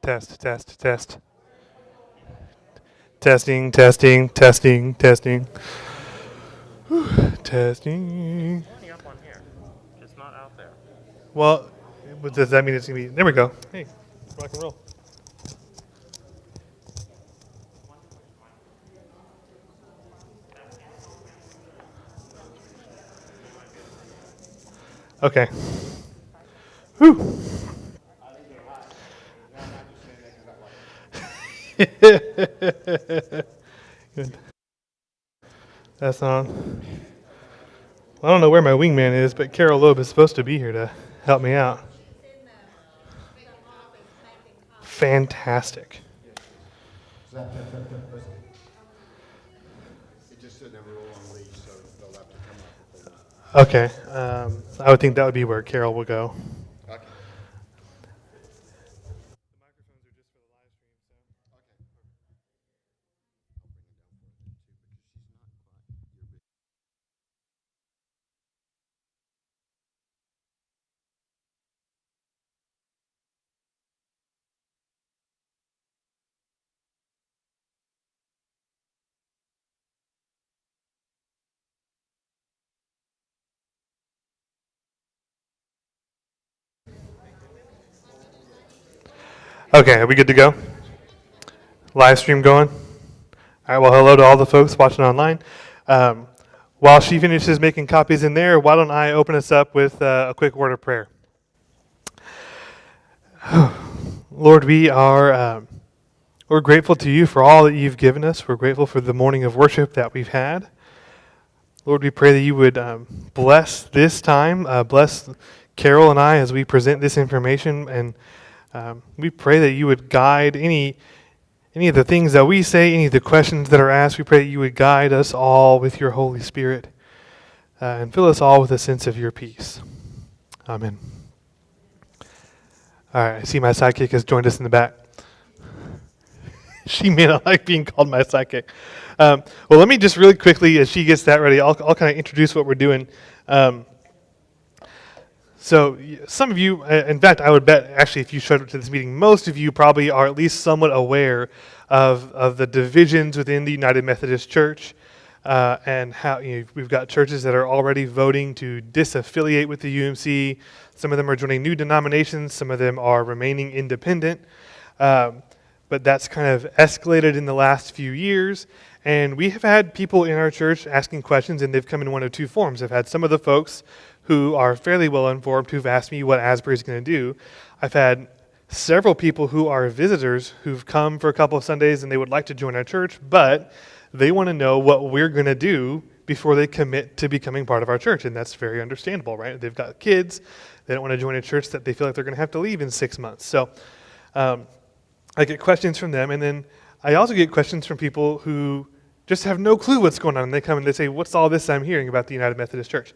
Test, test, test. Testing, testing, testing, testing. Testing. Pointing up on here. It's not out there. Well, what does that mean? It's gonna be. There we go. Hey, rock and roll. Okay. Whew. Good. That's on. I don't know where my wingman is, but Carol Loeb is supposed to be here to help me out. Fantastic. It just said never roll on leash, so they'll have to come up with Okay. I would think that would be where Carol will go. it. Okay. Okay, are we good to go? Live stream going? All right, well, hello to all the folks watching online. While she finishes making copies in there, why don't I open us up with a quick word of prayer? Lord, we're grateful to you for all that you've given us. We're grateful for the morning of worship that we've had. Lord, we pray that you would bless this time, bless Carol and I as we present this information, and we pray that you would guide any of the things that we say, any of the questions that are asked. We pray that you would guide us all with your Holy Spirit and fill us all with a sense of your peace. Amen. All right, I see my sidekick has joined us in the back. She may not like being called my sidekick. Well, let me just really quickly, as she gets that ready, I'll kind of introduce what we're doing. So some of you, in fact, I would bet actually if you showed up to this meeting, most of you probably are at least somewhat aware of the divisions within the United Methodist Church and how we've got churches that are already voting to disaffiliate with the UMC. Some of them are joining new denominations. Some of them are remaining independent. But that's kind of escalated in the last few years. And we have had people in our church asking questions, and they've come in one of two forms. I've had some of the folks who are fairly well informed who've asked me what Asbury is going to do. I've had several people who are visitors who've come for a couple of Sundays and they would like to join our church, but they want to know what we're going to do before they commit to becoming part of our church. And that's very understandable, right? They've got kids. They don't want to join a church that they feel like they're going to have to leave in 6 months. So I get questions from them, and then I also get questions from people who just have no clue what's going on, and they come and they say, what's all this I'm hearing about the United Methodist Church?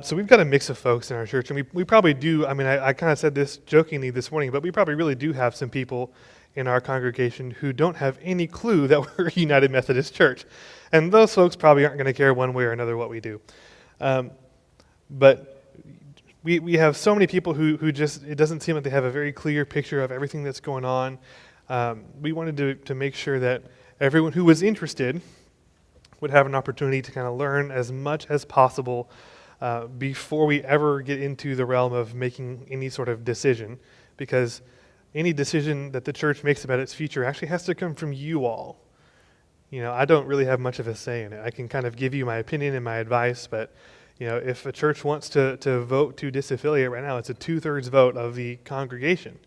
So we've got a mix of folks in our church, and we probably do, I kind of said this jokingly this morning, but we probably really do have some people in our congregation who don't have any clue that we're a United Methodist Church. And those folks probably aren't going to care one way or another what we do. But we have so many people who just, it doesn't seem like they have a very clear picture of everything that's going on. We wanted to make sure that everyone who was interested would have an opportunity to kind of learn as much as possible before we ever get into the realm of making any sort of decision, because any decision that the church makes about its future actually has to come from you all. I don't really have much of a say in it. I can kind of give you my opinion and my advice, but if a church wants to vote to disaffiliate right now, it's a 2/3 vote of the congregation.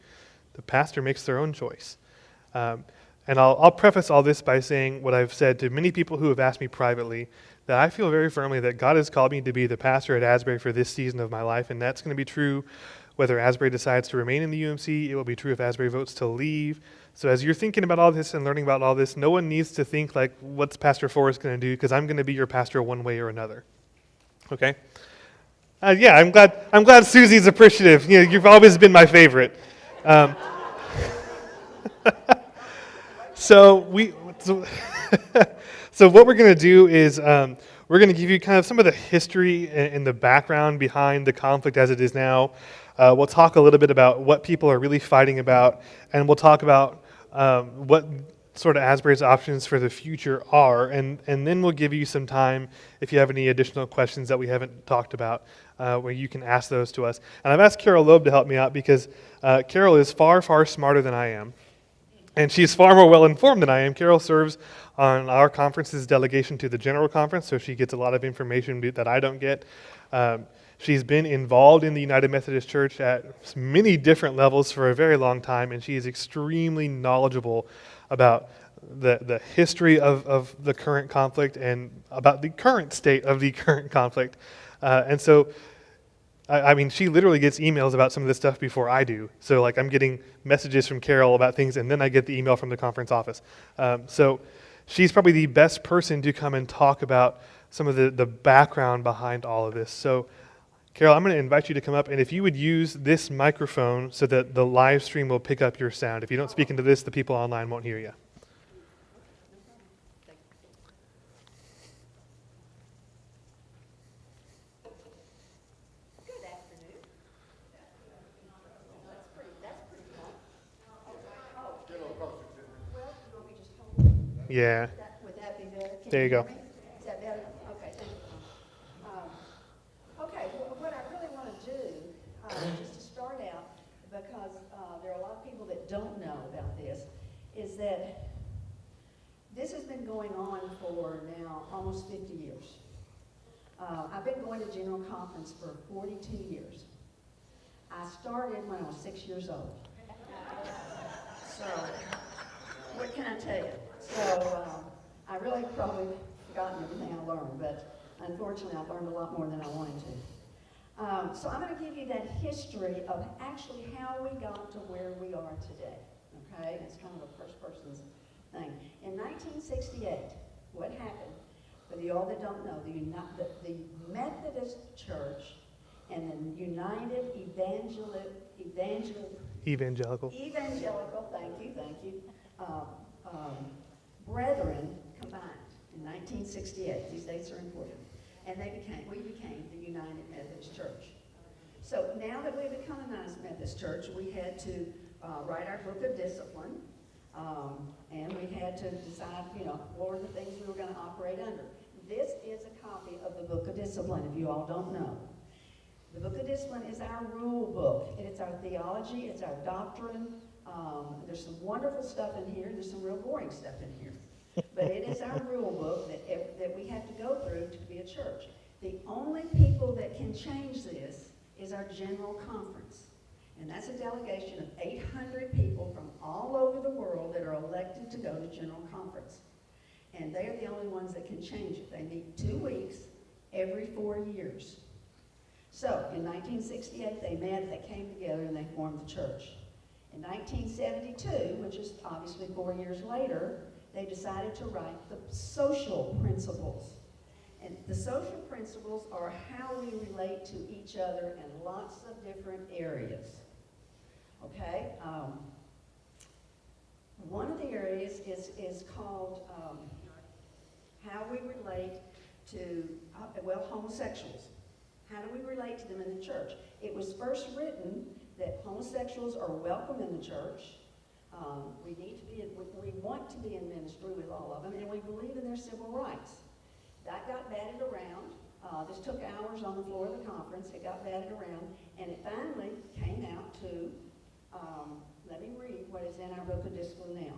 The pastor makes their own choice. And I'll preface all this by saying what I've said to many people who have asked me privately, that I feel very firmly that God has called me to be the pastor at Asbury for this season of my life, and that's going to be true whether Asbury decides to remain in the UMC. It will be true if Asbury votes to leave. So as you're thinking about all this and learning about all this, no one needs to think like, what's Pastor Forrest going to do? Because I'm going to be your pastor one way or another. Okay? Yeah, I'm glad Susie's appreciative. You've always been my favorite. So what we're going to do is we're going to give you kind of some of the history and the background behind the conflict as it is now. We'll talk a little bit about what people are really fighting about, and we'll talk about what sort of Asbury's options for the future are, and then we'll give you some time if you have any additional questions that we haven't talked about, where you can ask those to us. And I've asked Carol Loeb to help me out because Carol is far, far smarter than I am. And she's far more well-informed than I am. Carol serves on our conference's delegation to the General Conference, so she gets a lot of information that I don't get. She's been involved in the United Methodist Church at many different levels for a very long time, and she is extremely knowledgeable about the history of the current conflict and about the current state of the current conflict. And so I mean, she literally gets emails about some of this stuff before I do. So, like, I'm getting messages from Carol about things, and then I get the email from the conference office. So she's probably the best person to come and talk about some of the background behind all of this. So, Carol, I'm going to invite you to come up, and if you would use this microphone so that the live stream will pick up your sound. If you don't speak into this, the people online won't hear you. Yeah. Would that be better? Can There you go. hear me? Is that better? Okay, thank you. Okay, well, what I really want to do, just to start out, because there are a lot of people that don't know about this, is that this has been going on for now almost 50 years. I've been going to General Conference for 42 years. I started when I was 6 years old. So, what can I tell you? So, I really probably forgotten everything I learned, but unfortunately I've learned a lot more than I wanted to. So I'm going to give you that history of actually how we got to where we are today. Okay? It's kind of a first person's thing. In 1968, what happened, for y'all that don't know, the Methodist Church and the United Evangelical. Thank you, Brethren combined in 1968. These dates are important. And we became the United Methodist Church. So now that we become a United Methodist Church, we had to write our book of discipline, and we had to decide, what were the things we were going to operate under. This is a copy of the book of discipline, if you all don't know. The book of discipline is our rule book. It's our theology, it's our doctrine. There's some wonderful stuff in here. There's some real boring stuff in here. But it is our rule book that we have to go through to be a church. The only people that can change this is our General Conference. And that's a delegation of 800 people from all over the world that are elected to go to General Conference. And they are the only ones that can change it. They meet 2 weeks every 4 years. So, in 1968, they met, they came together, and they formed the church. In 1972, which is obviously 4 years later, they decided to write the social principles. And the social principles are how we relate to each other in lots of different areas. Okay? One of the areas is called how we relate to, homosexuals. How do we relate to them in the church? It was first written that homosexuals are welcome in the church. We want to be in ministry with all of them, and we believe in their civil rights. That got batted around. This took hours on the floor of the conference. It got batted around, and it finally came out to, let me read what is in our book of discipline now.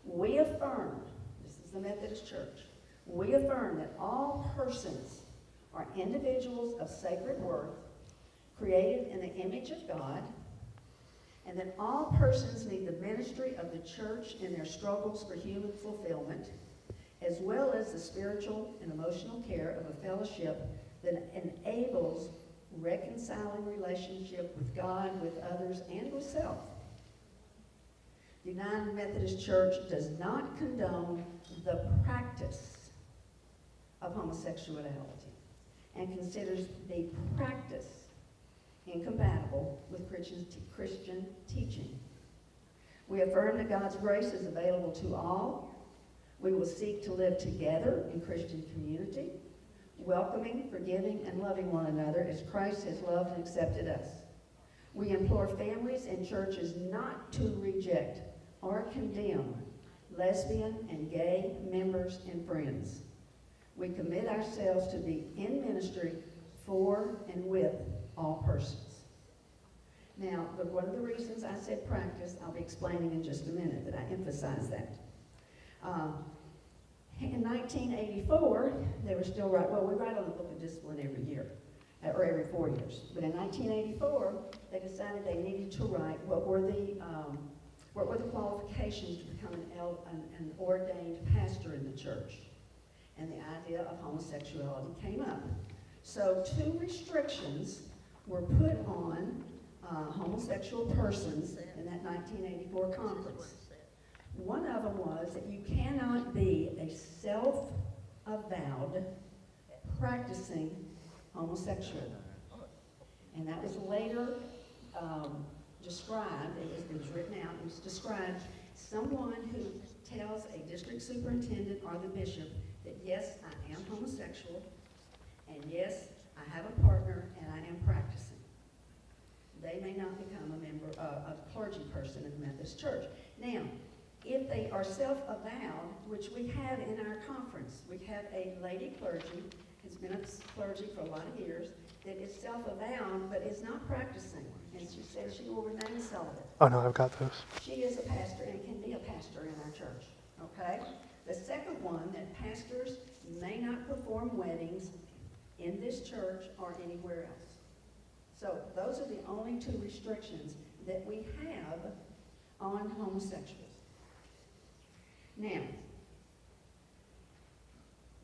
We affirm, this is the Methodist Church, we affirm that all persons are individuals of sacred worth, created in the image of God, and that all persons need the ministry of the church in their struggles for human fulfillment, as well as the spiritual and emotional care of a fellowship that enables reconciling relationship with God, with others, and with self. The United Methodist Church does not condone the practice of homosexuality and considers the practice incompatible with Christian teaching. We affirm that God's grace is available to all. We will seek to live together in Christian community, welcoming, forgiving, and loving one another as Christ has loved and accepted us. We implore families and churches not to reject or condemn lesbian and gay members and friends. We commit ourselves to be in ministry for and with all persons. Now, one of the reasons I said practice, I'll be explaining in just a minute that I emphasize that. In 1984, they were still we write on the Book of Discipline every year, or every 4 years. But in 1984, they decided they needed to write what were the qualifications to become an ordained pastor in the church. And the idea of homosexuality came up. So 2 restrictions were put on homosexual persons in that 1984 conference. One of them was that you cannot be a self-avowed, practicing homosexual. And that was later described, it was written out, it was described, someone who tells a district superintendent or the bishop that yes, I am homosexual, and yes, I have a partner and I am practicing. They may not become a member, a clergy person in the Methodist Church. Now, if they are self-avowed, which we have in our conference, we have a lady clergy, has been a clergy for a lot of years, that is self-avowed but is not practicing. And she says she will remain celibate. Oh no, I've got those. She is a pastor and can be a pastor in our church, okay? The second one, that pastors may not perform weddings in this church or anywhere else. So those are the only 2 restrictions that we have on homosexuals. Now,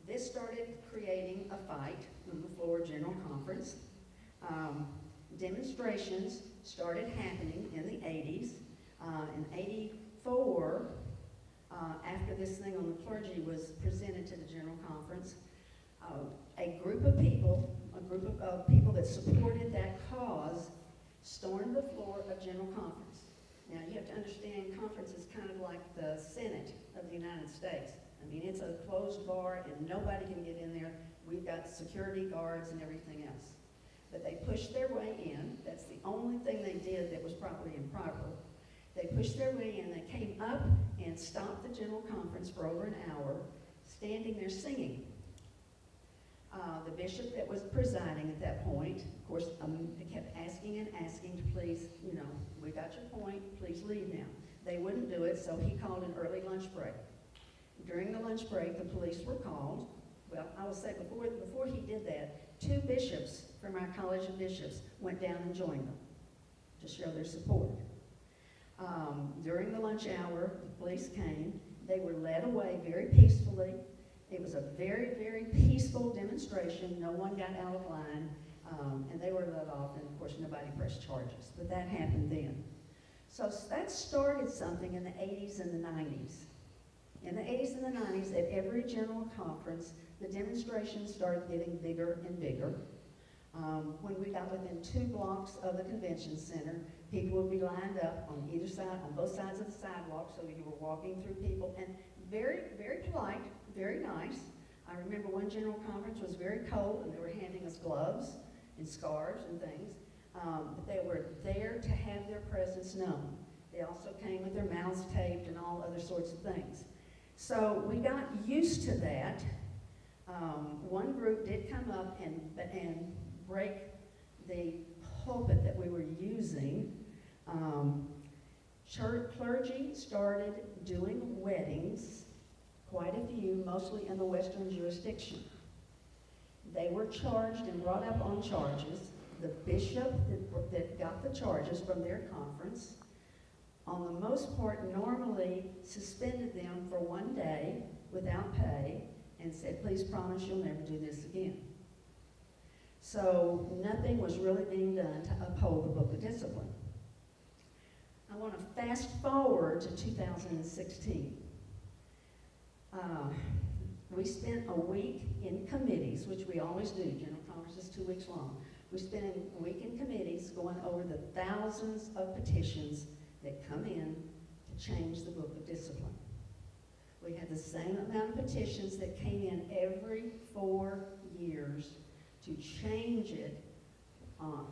this started creating a fight on the floor general conference. Demonstrations started happening in the 80s. In 84, after this thing on the clergy was presented to the general conference, a group of people that supported that cause stormed the floor of general conference. Now, you have to understand, conference is kind of like the Senate of the United States. I mean, it's a closed bar and nobody can get in there. We've got security guards and everything else. But they pushed their way in. That's the only thing they did that was probably improper. They pushed their way in. They came up and stopped the general conference for over an hour, standing there singing. The bishop that was presiding at that point, of course, kept asking and asking to please, we got your point, please leave now. They wouldn't do it, so he called an early lunch break. During the lunch break, the police were called. Well, I will say before he did that, 2 bishops from our College of Bishops went down and joined them to show their support. During the lunch hour, the police came. They were led away very peacefully. It was a very, very peaceful demonstration. No one got out of line, and they were let off, and of course nobody pressed charges. But that happened then. So that started something in the 80s and the 90s. In the 80s and the 90s, at every general conference, the demonstrations started getting bigger and bigger. When we got within 2 blocks of the convention center, people would be lined up on either side, on both sides of the sidewalk, so you were walking through people, and very, very polite, very nice. I remember one general conference was very cold, and they were handing us gloves and scarves and things, but they were there to have their presence known. They also came with their mouths taped and all other sorts of things. So we got used to that. One group did come up and break the pulpit that we were using. Church clergy started doing weddings, quite a few, mostly in the Western jurisdiction. They were charged and brought up on charges. The bishop that got the charges from their conference, on the most part, normally suspended them for 1 day without pay and said, please promise you'll never do this again. So nothing was really being done to uphold the Book of Discipline. I want to fast forward to 2016. We spent a week in committees, which we always do. General Conference is 2 weeks long. We spent a week in committees going over the thousands of petitions that come in to change the Book of Discipline. We had the same amount of petitions that came in every 4 years to change it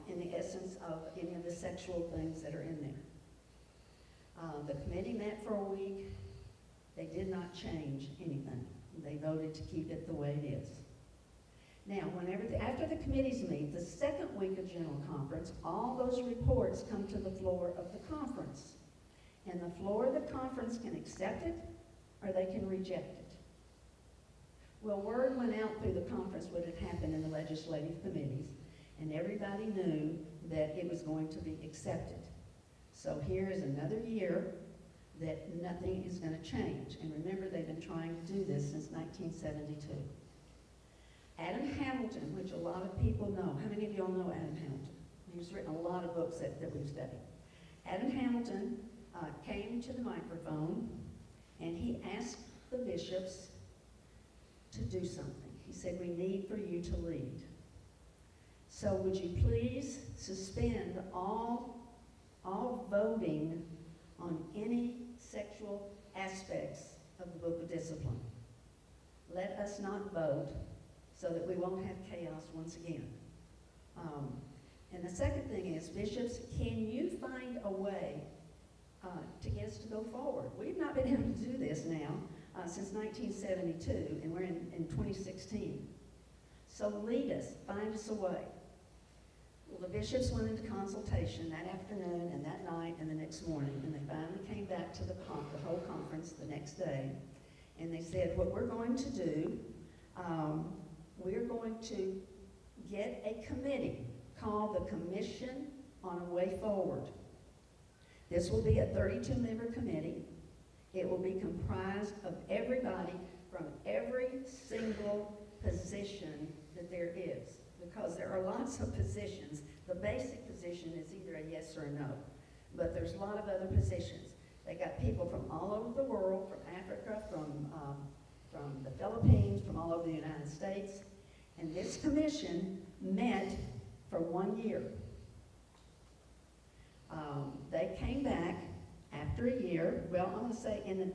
in the essence of any of the sexual things that are in there. The committee met for a week. They did not change anything. They voted to keep it the way it is. Now, after the committees meet, the second week of General Conference, all those reports come to the floor of the conference. And the floor of the conference can accept it or they can reject it. Well, word went out through the conference what had happened in the legislative committees, and everybody knew that it was going to be accepted. So here is another year that nothing is going to change. And remember, they've been trying to do this since 1972. Adam Hamilton, which a lot of people know. How many of y'all know Adam Hamilton? He's written a lot of books that we've studied. Adam Hamilton came to the microphone and he asked the bishops to do something. He said, we need for you to lead. So would you please suspend all voting on any sexual aspects of the Book of Discipline? Let us not vote so that we won't have chaos once again. And the second thing is, bishops, can you find a way to get us to go forward? We've not been able to do this now since 1972, and we're in 2016. So lead us, find us a way. Well, the bishops went into consultation that afternoon and that night and the next morning, and they finally came back to the whole conference the next day, and they said, what we're going to do, we're going to get a committee called the Commission on a Way Forward. This will be a 32-member committee. It will be comprised of everybody from every single position that there is, because there are lots of positions. The basic position is either a yes or a no, but there's a lot of other positions. They got people from all over the world, from Africa, from the Philippines, from all over the United States, and this commission met for 1 year. They came back after a year. Well, I'm going to say in the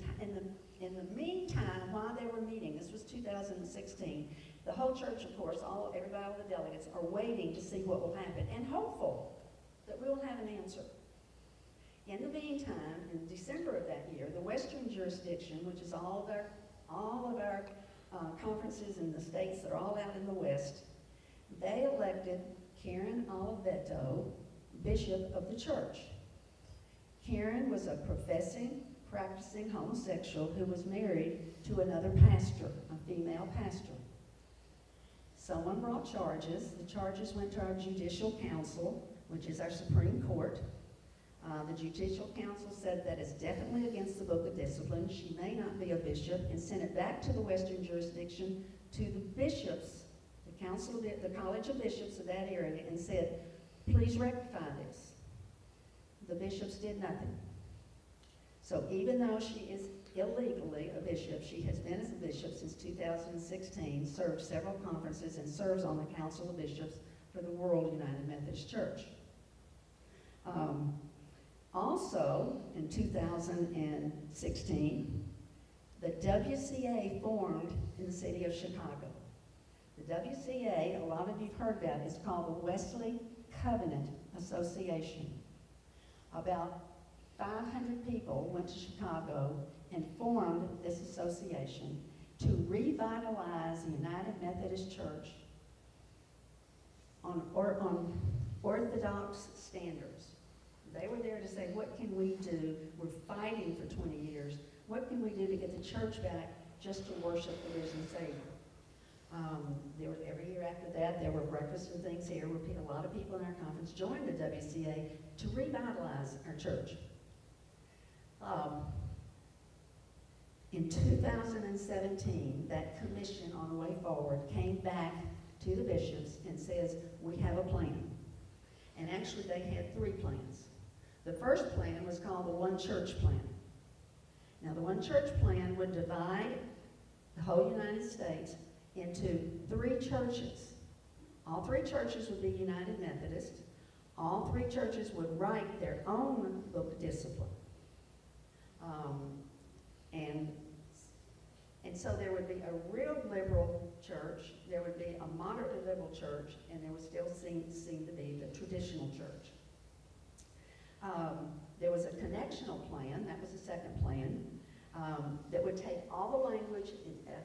meantime, while they were meeting, this was 2016, the whole church, of course, everybody, all the delegates, are waiting to see what will happen and hopeful that we will have an answer. In the meantime, in December of that year, the Western jurisdiction, which is all of our conferences in the states that are all out in the West, they elected Karen Oliveto, bishop of the church. Karen was a practicing homosexual who was married to another pastor, a female pastor. Someone brought charges. The charges went to our Judicial Council, which is our Supreme Court. The Judicial Council said that it's definitely against the Book of Discipline. She may not be a bishop, and sent it back to the Western jurisdiction to the bishops, the College of Bishops of that area, and said, please rectify this. The bishops did nothing. So even though she is illegally a bishop, she has been as a bishop since 2016, served several conferences, and serves on the Council of Bishops for the World United Methodist Church. Also, in 2016, the WCA formed in the city of Chicago. The WCA, a lot of you've heard about it, is called the Wesley Covenant Association. About 500 people went to Chicago and formed this association to revitalize the United Methodist Church on orthodox standards. They were there to say, what can we do? We're fighting for 20 years. What can we do to get the church back just to worship the risen Savior? Every year after that, there were breakfasts and things here where a lot of people in our conference joined the WCA to revitalize our church. In 2017, that commission on the way forward came back to the bishops and says, we have a plan. And actually, they had 3 plans. The first plan was called the One Church Plan. Now, the One Church Plan would divide the whole United States into 3 churches. All 3 churches would be United Methodist. All 3 churches would write their own Book of Discipline. And And so there would be a real liberal church, there would be a moderately liberal church, and there would still seem to be the traditional church. There was a connectional plan, that was the second plan, that would take all the language,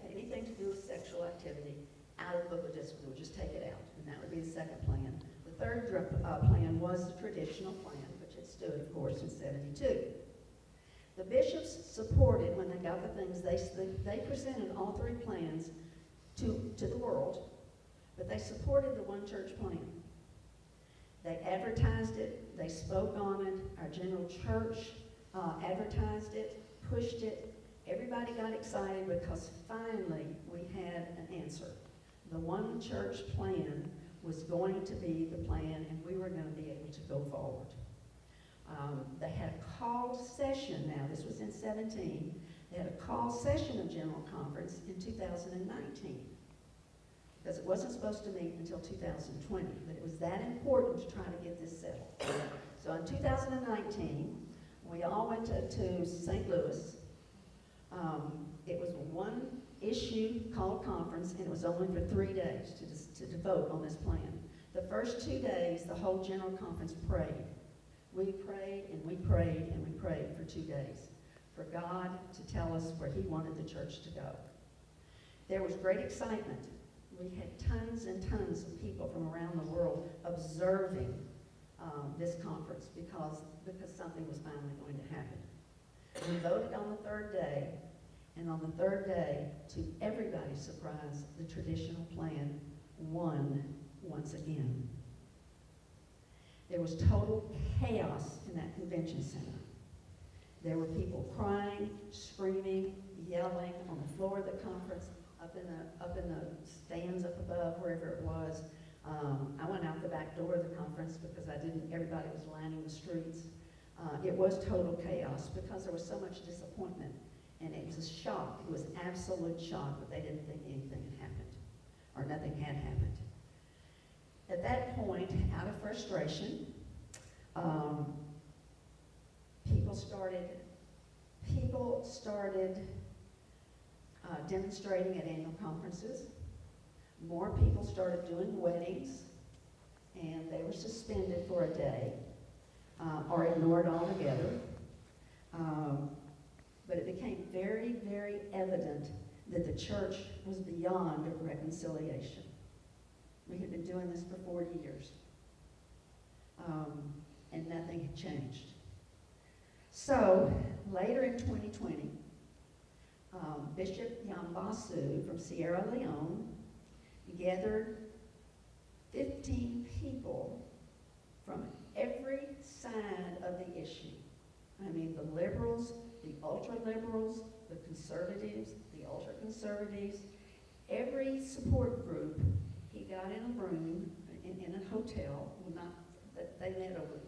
anything to do with sexual activity, out of the book of discipline. It would just take it out, and that would be the second plan. The third plan was the traditional plan, which had stood, of course, in 72. The bishops supported, when they got the things, they presented all three plans to the world, but they supported the one church plan. They advertised it, they spoke on it, our general church advertised it, pushed it. Everybody got excited because finally we had an answer. The one church plan was going to be the plan, and we were going to be able to go forward. They had a called session now, this was in 17, they had a called session of General Conference in 2019, because it wasn't supposed to meet until 2020, but it was that important to try to get this settled. So in 2019, we all went to St. Louis. It was one issue called conference, and it was only for 3 days to vote on this plan. The first 2 days, the whole General Conference prayed. We prayed and we prayed and we prayed for 2 days for God to tell us where he wanted the church to go. There was great excitement. We had tons and tons of people from around the world observing this conference because something was finally going to happen. We voted on the third day, and on the third day, to everybody's surprise, the traditional plan won once again. There was total chaos in that convention center. There were people crying, screaming, yelling on the floor of the conference, up in the stands up above, wherever it was. I went out the back door of the conference because everybody was lining the streets. It was total chaos because there was so much disappointment, and it was a shock. It was absolute shock that they didn't think anything had happened, or nothing had happened. At that point, out of frustration, people started demonstrating at annual conferences. More people started doing weddings, and they were suspended for a day or ignored altogether. But it became very, very evident that the church was beyond reconciliation. We had been doing this for 40 years, and nothing had changed. So, later in 2020, Bishop Yambasu from Sierra Leone gathered 15 people from every side of the issue. I mean, the liberals, the ultra-liberals, the conservatives, the ultra-conservatives, every support group. He got in a room in a hotel. Well, they met over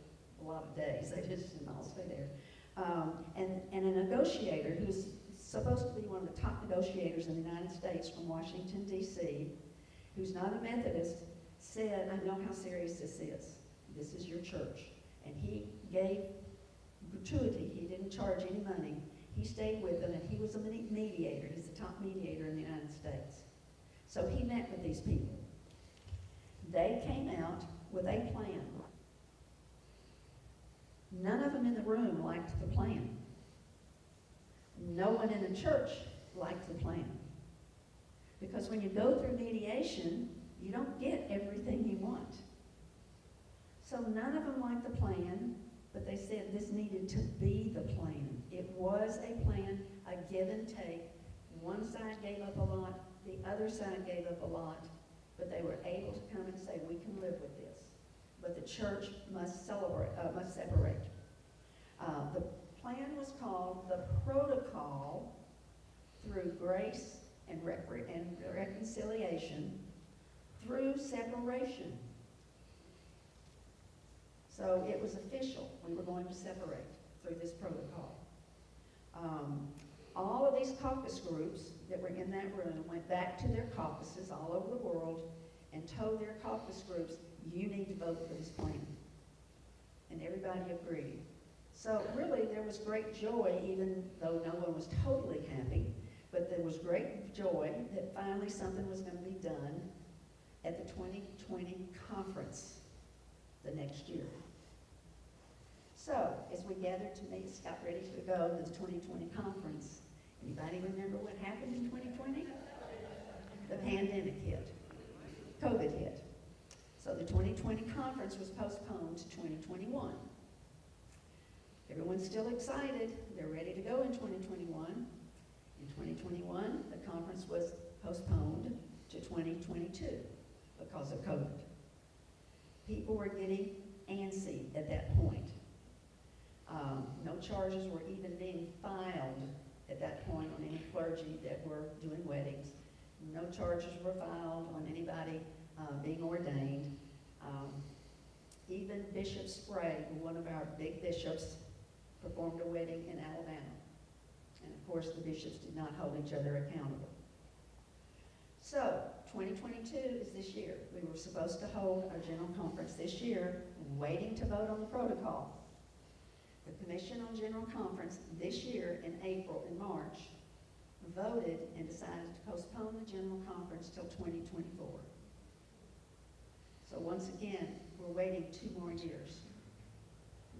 a lot of days. They just didn't all stay there. And a negotiator who's supposed to be one of the top negotiators in the United States from Washington, D.C., who's not a Methodist, said, I know how serious this is. This is your church. And he gave gratuity. He didn't charge any money. He stayed with them, and he was a mediator. He's the top mediator in the United States. So he met with these people. They came out with a plan. None of them in the room liked the plan. No one in the church liked the plan. Because when you go through mediation, you don't get everything you want. So none of them liked the plan, but they said this needed to be the plan. It was a plan, a give and take. One side gave up a lot, the other side gave up a lot, but they were able to come and say, we can live with this. But the church must separate. The plan was called the Protocol through Grace and Reconciliation through Separation. So it was official. We were going to separate through this protocol. All of these caucus groups that were in that room went back to their caucuses all over the world and told their caucus groups, you need to vote for this plan. And everybody agreed. So really there was great joy, even though no one was totally happy, But there was great joy that finally something was going to be done at the 2020 conference the next year. So, as we gathered to meet, got ready to go to the 2020 conference, anybody remember what happened in 2020? The pandemic hit. COVID hit. So the 2020 conference was postponed to 2021. Everyone's still excited. They're ready to go in 2021. In 2021, the conference was postponed to 2022 because of COVID. People were getting antsy at that point. No charges were even being filed at that point on any clergy that were doing weddings. No charges were filed on anybody being ordained. Even Bishop Sprague, one of our big bishops, performed a wedding in Alabama. And of course, the bishops did not hold each other accountable. So, 2022 is this year. We were supposed to hold our general conference this year, waiting to vote on the protocol. The Commission on General Conference this year in April and March voted and decided to postpone the general conference till 2024. So once again, we're waiting 2 more years.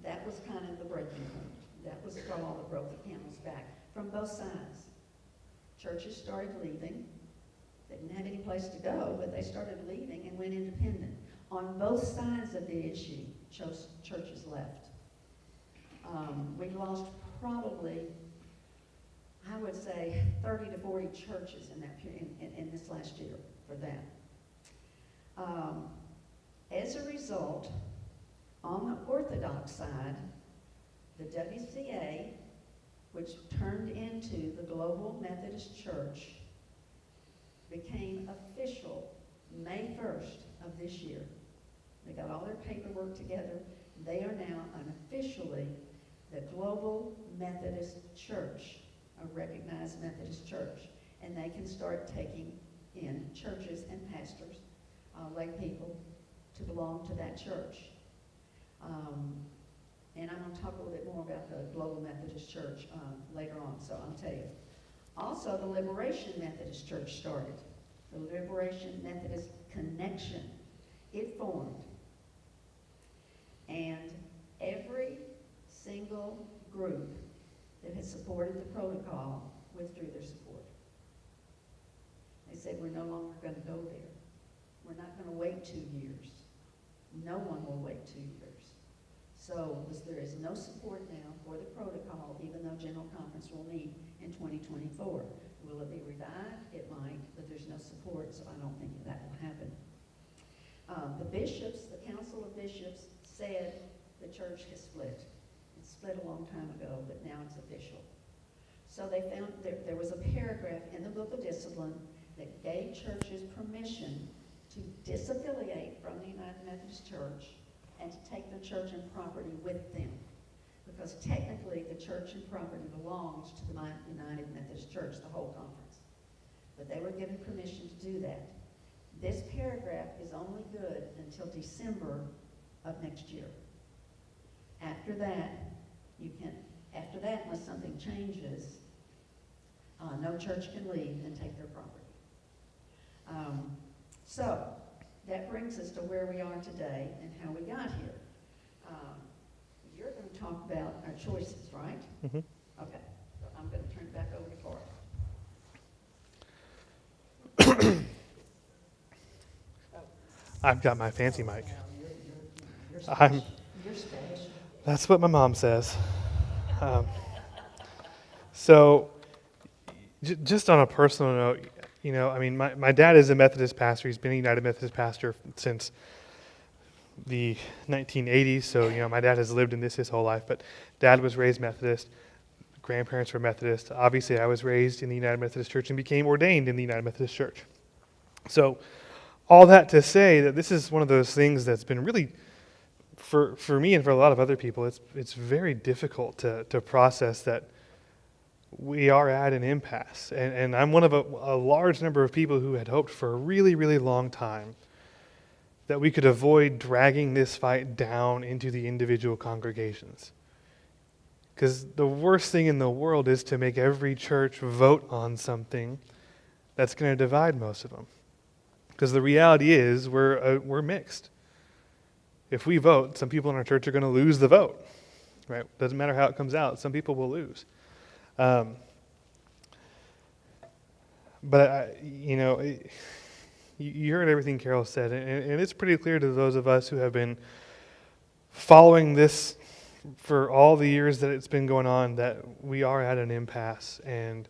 That was kind of the breaking point. That was the straw that broke the camel's back from both sides. Churches started leaving. They didn't have any place to go, but they started leaving and went independent. On both sides of the issue, churches left. We lost probably, I would say, 30 to 40 churches in that period, in this last year for that. As a result, on the Orthodox side, the WCA, which turned into the Global Methodist Church, became official May 1st of this year. They got all their paperwork together. They are now unofficially the Global Methodist Church, a recognized Methodist church. And they can start taking in churches and pastors, lay people, to belong to that church. And I'm going to talk a little bit more about the Global Methodist Church later on, so I'll tell you. Also, the Liberation Methodist Church started. The Liberation Methodist Connection. It formed. And every single group that had supported the protocol withdrew their support. They said, we're no longer going to go there. We're not going to wait 2 years. No one will wait 2 years. So there is no support now for the protocol, even though General Conference will meet in 2024. Will it be revived? It might, but there's no support, so I don't think that will happen. The bishops, the Council of Bishops, said the church has split. It split a long time ago, but now it's official. So they found there was a paragraph in the Book of Discipline that gave churches permission to disaffiliate from the United Methodist Church and to take their church and property with them. Because technically the church and property belongs to the United Methodist Church, the whole conference. But they were given permission to do that. This paragraph is only good until December of next year. After that, unless something changes, no church can leave and take their property. So that brings us to where we are today and how we got here. You're going to talk about our choices, right? Mm-hmm. Okay. So I'm going to turn it back over to Cora. I've got my fancy mic. You're I'm. You're special. That's what my mom says. So, just on a personal note, you know, I mean, my dad is a Methodist pastor. He's been a United Methodist pastor since the 1980s. So, you know, my dad has lived in this his whole life. But Dad was raised Methodist. Grandparents were Methodist. Obviously, I was raised in the United Methodist Church and became ordained in the United Methodist Church. So, all that to say that this is one of those things that's been really, for me and for a lot of other people, it's very difficult to process that we are at an impasse. And I'm one of a large number of people who had hoped for a really, really long time that we could avoid dragging this fight down into the individual congregations. Because the worst thing in the world is to make every church vote on something that's going to divide most of them. Because the reality is we're mixed. If we vote, some people in our church are going to lose the vote. Right? Doesn't matter how it comes out. Some people will lose. You heard everything Carol said, and it's pretty clear to those of us who have been following this for all the years that it's been going on that we are at an impasse and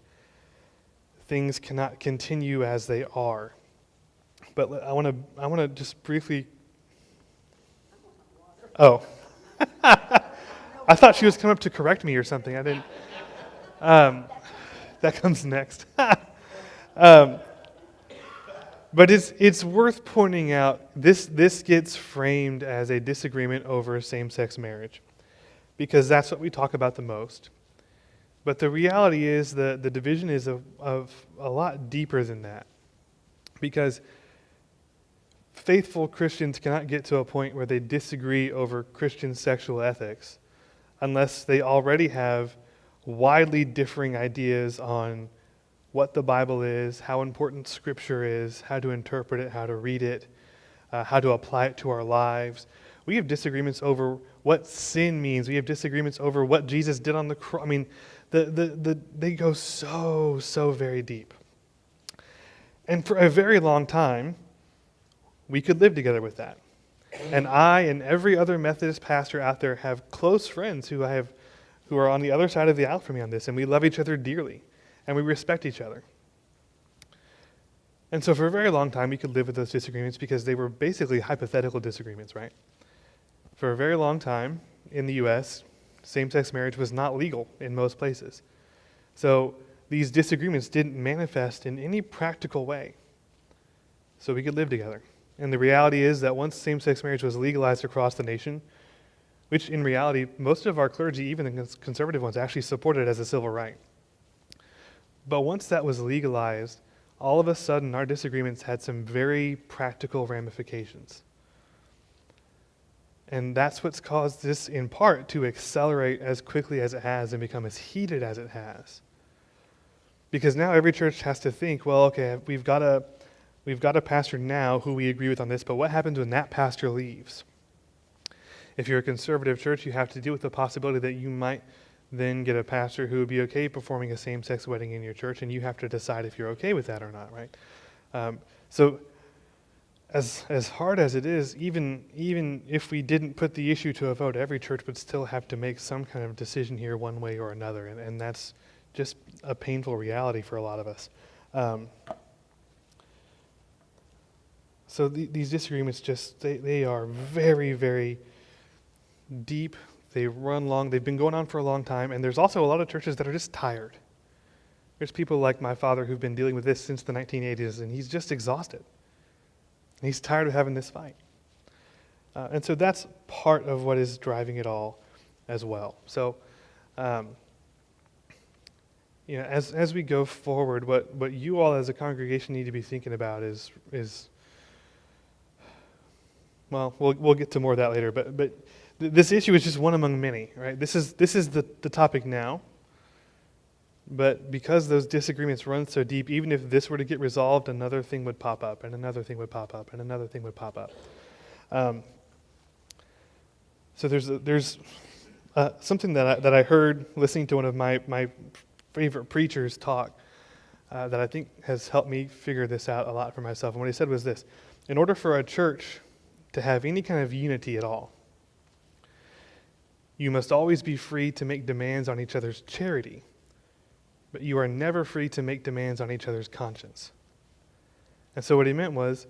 things cannot continue as they are. But I want to just briefly. Oh, I thought she was coming up to correct me or something. I didn't. That comes next. But it's worth pointing out this gets framed as a disagreement over same-sex marriage, because that's what we talk about the most. But the reality is the division is of a lot deeper than that, because faithful Christians cannot get to a point where they disagree over Christian sexual ethics unless they already have widely differing ideas on what the Bible is, how important Scripture is, how to interpret it, how to read it, how to apply it to our lives. We have disagreements over what sin means. We have disagreements over what Jesus did on the cross. I mean, they go so very deep. And for a very long time, we could live together with that. And I and every other Methodist pastor out there have close friends who are on the other side of the aisle from me on this, and we love each other dearly, and we respect each other. And so for a very long time, we could live with those disagreements because they were basically hypothetical disagreements, right? For a very long time in the U.S., same-sex marriage was not legal in most places. So these disagreements didn't manifest in any practical way. So we could live together. And the reality is that once same-sex marriage was legalized across the nation, which in reality, most of our clergy, even the conservative ones, actually supported it as a civil right. But once that was legalized, all of a sudden our disagreements had some very practical ramifications. And that's what's caused this in part to accelerate as quickly as it has and become as heated as it has. Because now every church has to think, well, okay, we've got a pastor now who we agree with on this, but what happens when that pastor leaves? If you're a conservative church, you have to deal with the possibility that you might then get a pastor who would be okay performing a same-sex wedding in your church, and you have to decide if you're okay with that or not, right? So as hard as it is, even if we didn't put the issue to a vote, every church would still have to make some kind of decision here one way or another, and that's just a painful reality for a lot of us. So these disagreements they are very, very deep. They run long. They've been going on for a long time. And there's also a lot of churches that are just tired. There's people like my father who've been dealing with this since the 1980s, and he's just exhausted. And he's tired of having this fight. And so that's part of what is driving it all as well. So, as we go forward, what you all as a congregation need to be thinking about is well, we'll get to more of that later, but this issue is just one among many, right? This is the topic now, but because those disagreements run so deep, even if this were to get resolved, another thing would pop up, and another thing would pop up, and another thing would pop up. So there's something that I heard listening to one of my favorite preachers talk that I think has helped me figure this out a lot for myself. And what he said was this: in order for a church to have any kind of unity at all, you must always be free to make demands on each other's charity, but you are never free to make demands on each other's conscience. And so what he meant was,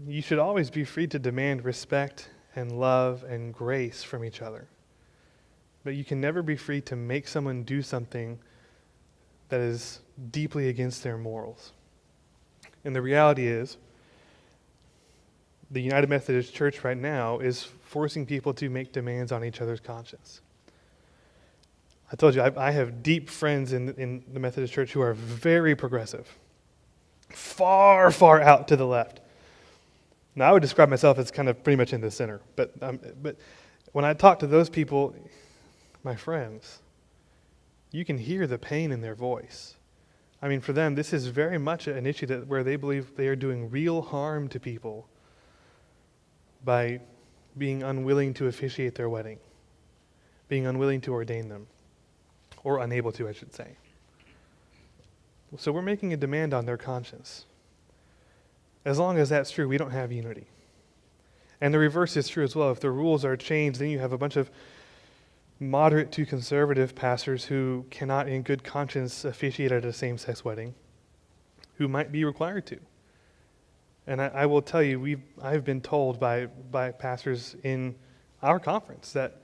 you should always be free to demand respect and love and grace from each other, but you can never be free to make someone do something that is deeply against their morals. And the reality is, the United Methodist Church right now is forcing people to make demands on each other's conscience. I told you, I have deep friends in the Methodist Church who are very progressive, far out to the left. Now, I would describe myself as kind of pretty much in the center, but when I talk to those people, my friends, you can hear the pain in their voice. I mean, for them, this is very much an issue where they believe they are doing real harm to people by being unwilling to officiate their wedding, being unwilling to ordain them, or unable to, I should say. So we're making a demand on their conscience. As long as that's true, we don't have unity. And the reverse is true as well. If the rules are changed, then you have a bunch of moderate to conservative pastors who cannot in good conscience officiate at a same-sex wedding, who might be required to. And I will tell you, I've been told by pastors in our conference that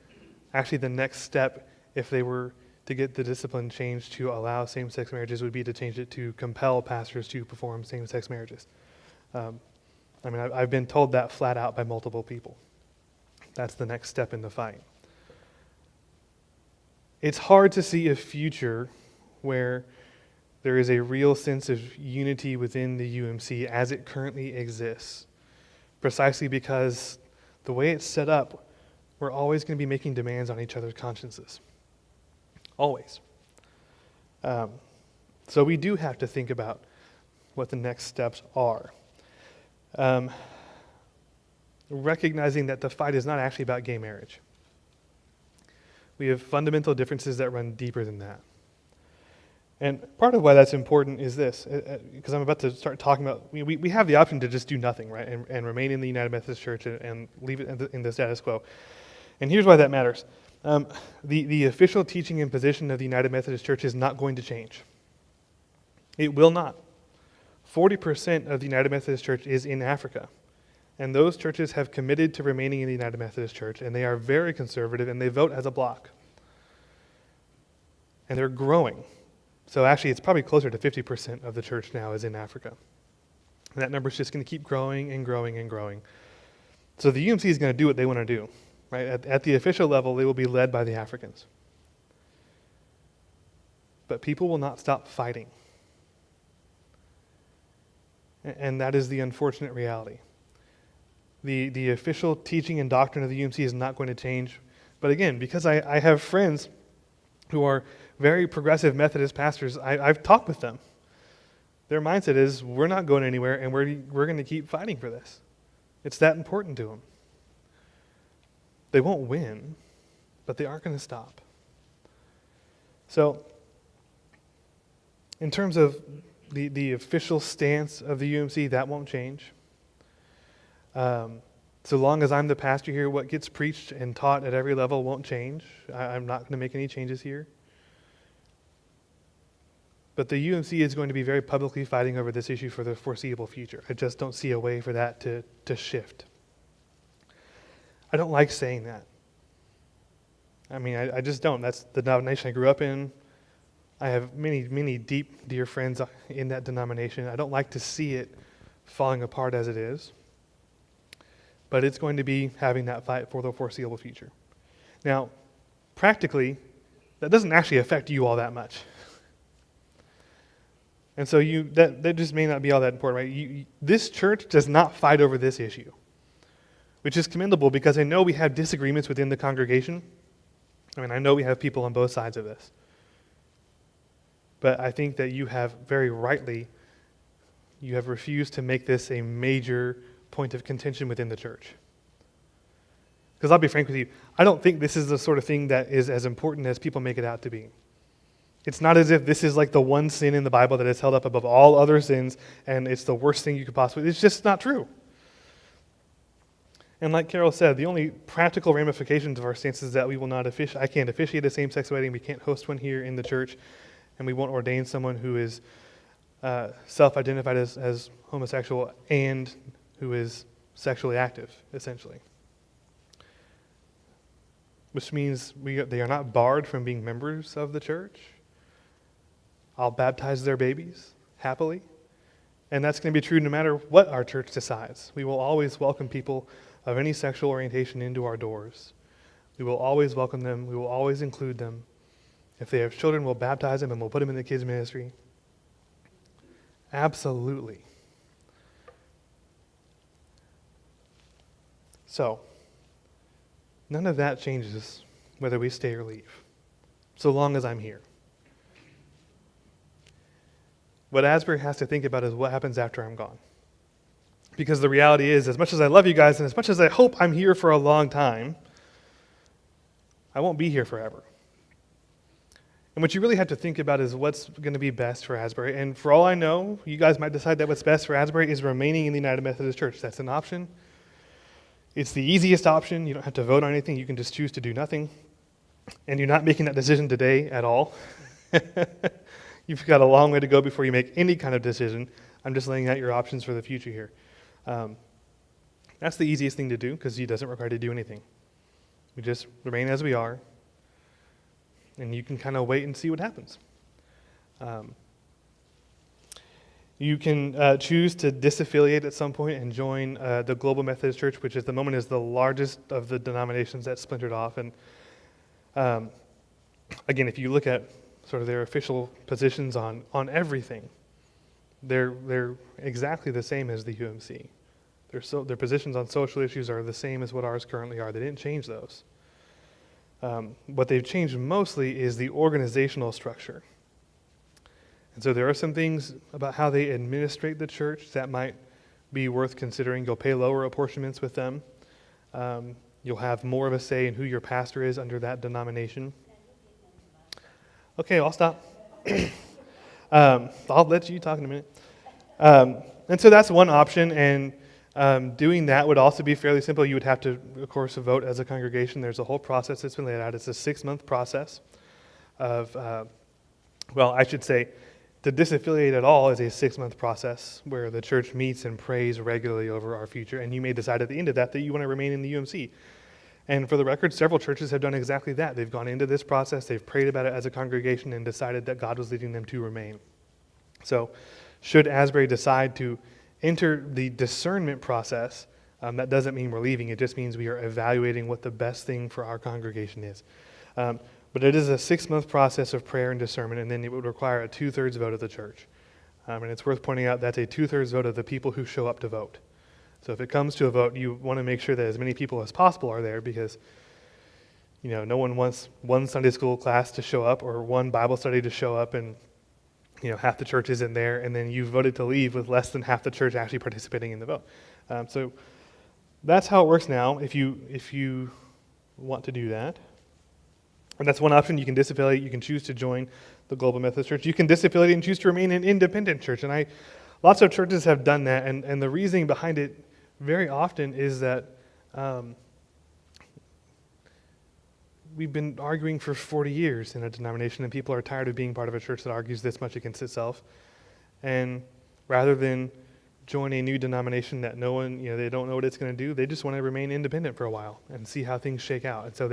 actually the next step, if they were to get the discipline changed to allow same-sex marriages, would be to change it to compel pastors to perform same-sex marriages. I've been told that flat out by multiple people. That's the next step in the fight. It's hard to see a future where there is a real sense of unity within the UMC as it currently exists, precisely because the way it's set up, we're always going to be making demands on each other's consciences. Always. So we do have to think about what the next steps are. Recognizing that the fight is not actually about gay marriage. We have fundamental differences that run deeper than that. And part of why that's important is this, because I'm about to start talking about, we have the option to just do nothing, right, and remain in the United Methodist Church and leave it in the status quo. And here's why that matters. The official teaching and position of the United Methodist Church is not going to change. It will not. 40% of the United Methodist Church is in Africa. And those churches have committed to remaining in the United Methodist Church, and they are very conservative, and they vote as a block. And they're growing. So actually, it's probably closer to 50% of the church now is in Africa. And that number's just going to keep growing and growing and growing. So the UMC is going to do what they want to do. Right? At the official level, they will be led by the Africans. But people will not stop fighting. And that is the unfortunate reality. The official teaching and doctrine of the UMC is not going to change. But again, because I have friends who are very progressive Methodist pastors, I've talked with them. Their mindset is, we're not going anywhere, and we're going to keep fighting for this. It's that important to them. They won't win, but they aren't going to stop. So, in terms of the official stance of the UMC, that won't change. So long as I'm the pastor here, what gets preached and taught at every level won't change. I'm not going to make any changes here. But the UMC is going to be very publicly fighting over this issue for the foreseeable future. I just don't see a way for that to shift. I don't like saying that. I mean, I just don't. That's the denomination I grew up in. I have many, many deep, dear friends in that denomination. I don't like to see it falling apart as it is. But it's going to be having that fight for the foreseeable future. Now, practically, that doesn't actually affect you all that much. And so that just may not be all that important, right? This church does not fight over this issue, which is commendable because I know we have disagreements within the congregation. I know we have people on both sides of this. But I think that you have very rightly, you have refused to make this a major point of contention within the church. Because I'll be frank with you, I don't think this is the sort of thing that is as important as people make it out to be. It's not as if this is like the one sin in the Bible that is held up above all other sins and it's the worst thing you could possibly. It's just not true. And like Carol said, the only practical ramifications of our stance is that we will not I can't officiate a same-sex wedding, we can't host one here in the church, and we won't ordain someone who is self-identified as homosexual and who is sexually active, essentially. Which means they are not barred from being members of the church. I'll baptize their babies happily. And that's going to be true no matter what our church decides. We will always welcome people of any sexual orientation into our doors. We will always welcome them. We will always include them. If they have children, we'll baptize them and we'll put them in the kids' ministry. Absolutely. So, none of that changes whether we stay or leave, so long as I'm here. What Asbury has to think about is what happens after I'm gone. Because the reality is, as much as I love you guys and as much as I hope I'm here for a long time, I won't be here forever. And what you really have to think about is what's going to be best for Asbury. And for all I know, you guys might decide that what's best for Asbury is remaining in the United Methodist Church. That's an option. It's the easiest option. You don't have to vote on anything. You can just choose to do nothing. And you're not making that decision today at all. You've got a long way to go before you make any kind of decision. I'm just laying out your options for the future here. That's the easiest thing to do because he doesn't require you to do anything. We just remain as we are. And you can kind of wait and see what happens. You can choose to disaffiliate at some point and join the Global Methodist Church, which at the moment is the largest of the denominations that splintered off. And again, if you look at sort of their official positions on everything, they're exactly the same as the UMC. Their positions on social issues are the same as what ours currently are. They didn't change those. What they've changed mostly is the organizational structure. And so there are some things about how they administrate the church that might be worth considering. You'll pay lower apportionments with them. You'll have more of a say in who your pastor is under that denomination. Okay, I'll stop. I'll let you talk in a minute. And so that's one option, and doing that would also be fairly simple. You would have to, of course, vote as a congregation. There's a whole process that's been laid out. It's a 6-month process of, I should say, to disaffiliate at all is a 6-month process where the church meets and prays regularly over our future, and you may decide at the end of that you want to remain in the UMC. And for the record, several churches have done exactly that. They've gone into this process, they've prayed about it as a congregation, and decided that God was leading them to remain. So, should Asbury decide to enter the discernment process, that doesn't mean we're leaving. It just means we are evaluating what the best thing for our congregation is. But it is a 6-month process of prayer and discernment, and then it would require a 2/3 vote of the church. And it's worth pointing out that's a 2/3 vote of the people who show up to vote. So if it comes to a vote, you want to make sure that as many people as possible are there, because no one wants one Sunday school class to show up or one Bible study to show up and half the church isn't there, and then you voted to leave with less than half the church actually participating in the vote. So that's how it works now if you want to do that. And that's one option. You can disaffiliate. You can choose to join the Global Methodist Church. You can disaffiliate and choose to remain an independent church. And lots of churches have done that, and the reasoning behind it very often is that we've been arguing for 40 years in a denomination, and people are tired of being part of a church that argues this much against itself. And rather than join a new denomination that no one, they don't know what it's going to do, they just want to remain independent for a while and see how things shake out. And so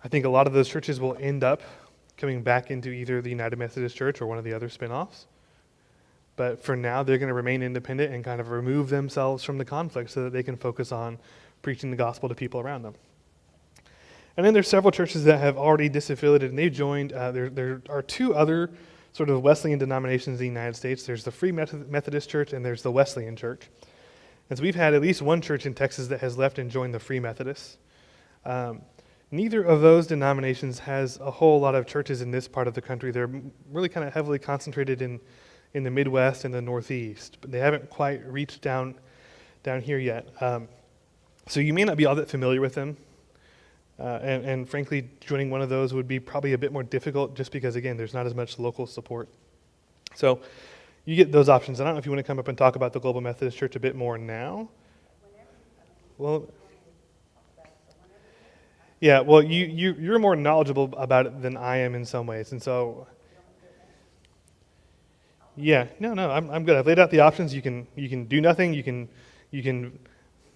I think a lot of those churches will end up coming back into either the United Methodist Church or one of the other spin-offs. But for now, they're going to remain independent and kind of remove themselves from the conflict so that they can focus on preaching the gospel to people around them. And then there's several churches that have already disaffiliated, and they've joined. There are 2 other sort of Wesleyan denominations in the United States. There's the Free Methodist Church and there's the Wesleyan Church. And so we've had at least one church in Texas that has left and joined the Free Methodists. Neither of those denominations has a whole lot of churches in this part of the country. They're really kind of heavily concentrated in the Midwest and the Northeast, but they haven't quite reached down here yet. So you may not be all that familiar with them. And frankly, joining one of those would be probably a bit more difficult just because, again, there's not as much local support. So you get those options. I don't know if you want to come up and talk about the Global Methodist Church a bit more now. Well, yeah, well, you're more knowledgeable about it than I am in some ways. And so, yeah, no, I'm good. I've laid out the options. You can do nothing. You can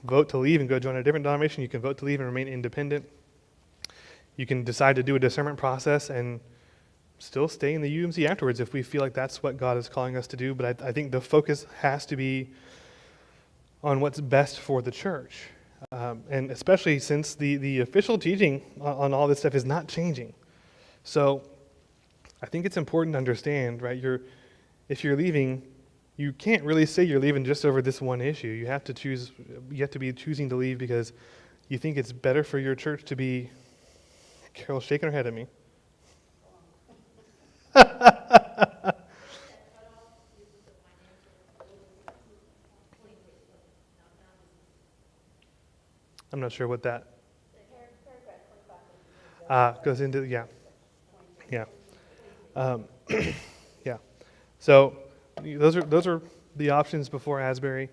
vote to leave and go join a different denomination. You can vote to leave and remain independent. You can decide to do a discernment process and still stay in the UMC afterwards if we feel like that's what God is calling us to do. But I think the focus has to be on what's best for the church. And especially since the official teaching on all this stuff is not changing. So I think it's important to understand, right? If you're leaving, you can't really say you're leaving just over this one issue. You have to be choosing to leave because you think it's better for your church to be. Carol's shaking her head at me. I'm not sure what that goes into. Yeah, yeah, yeah. So those are the options before Asbury.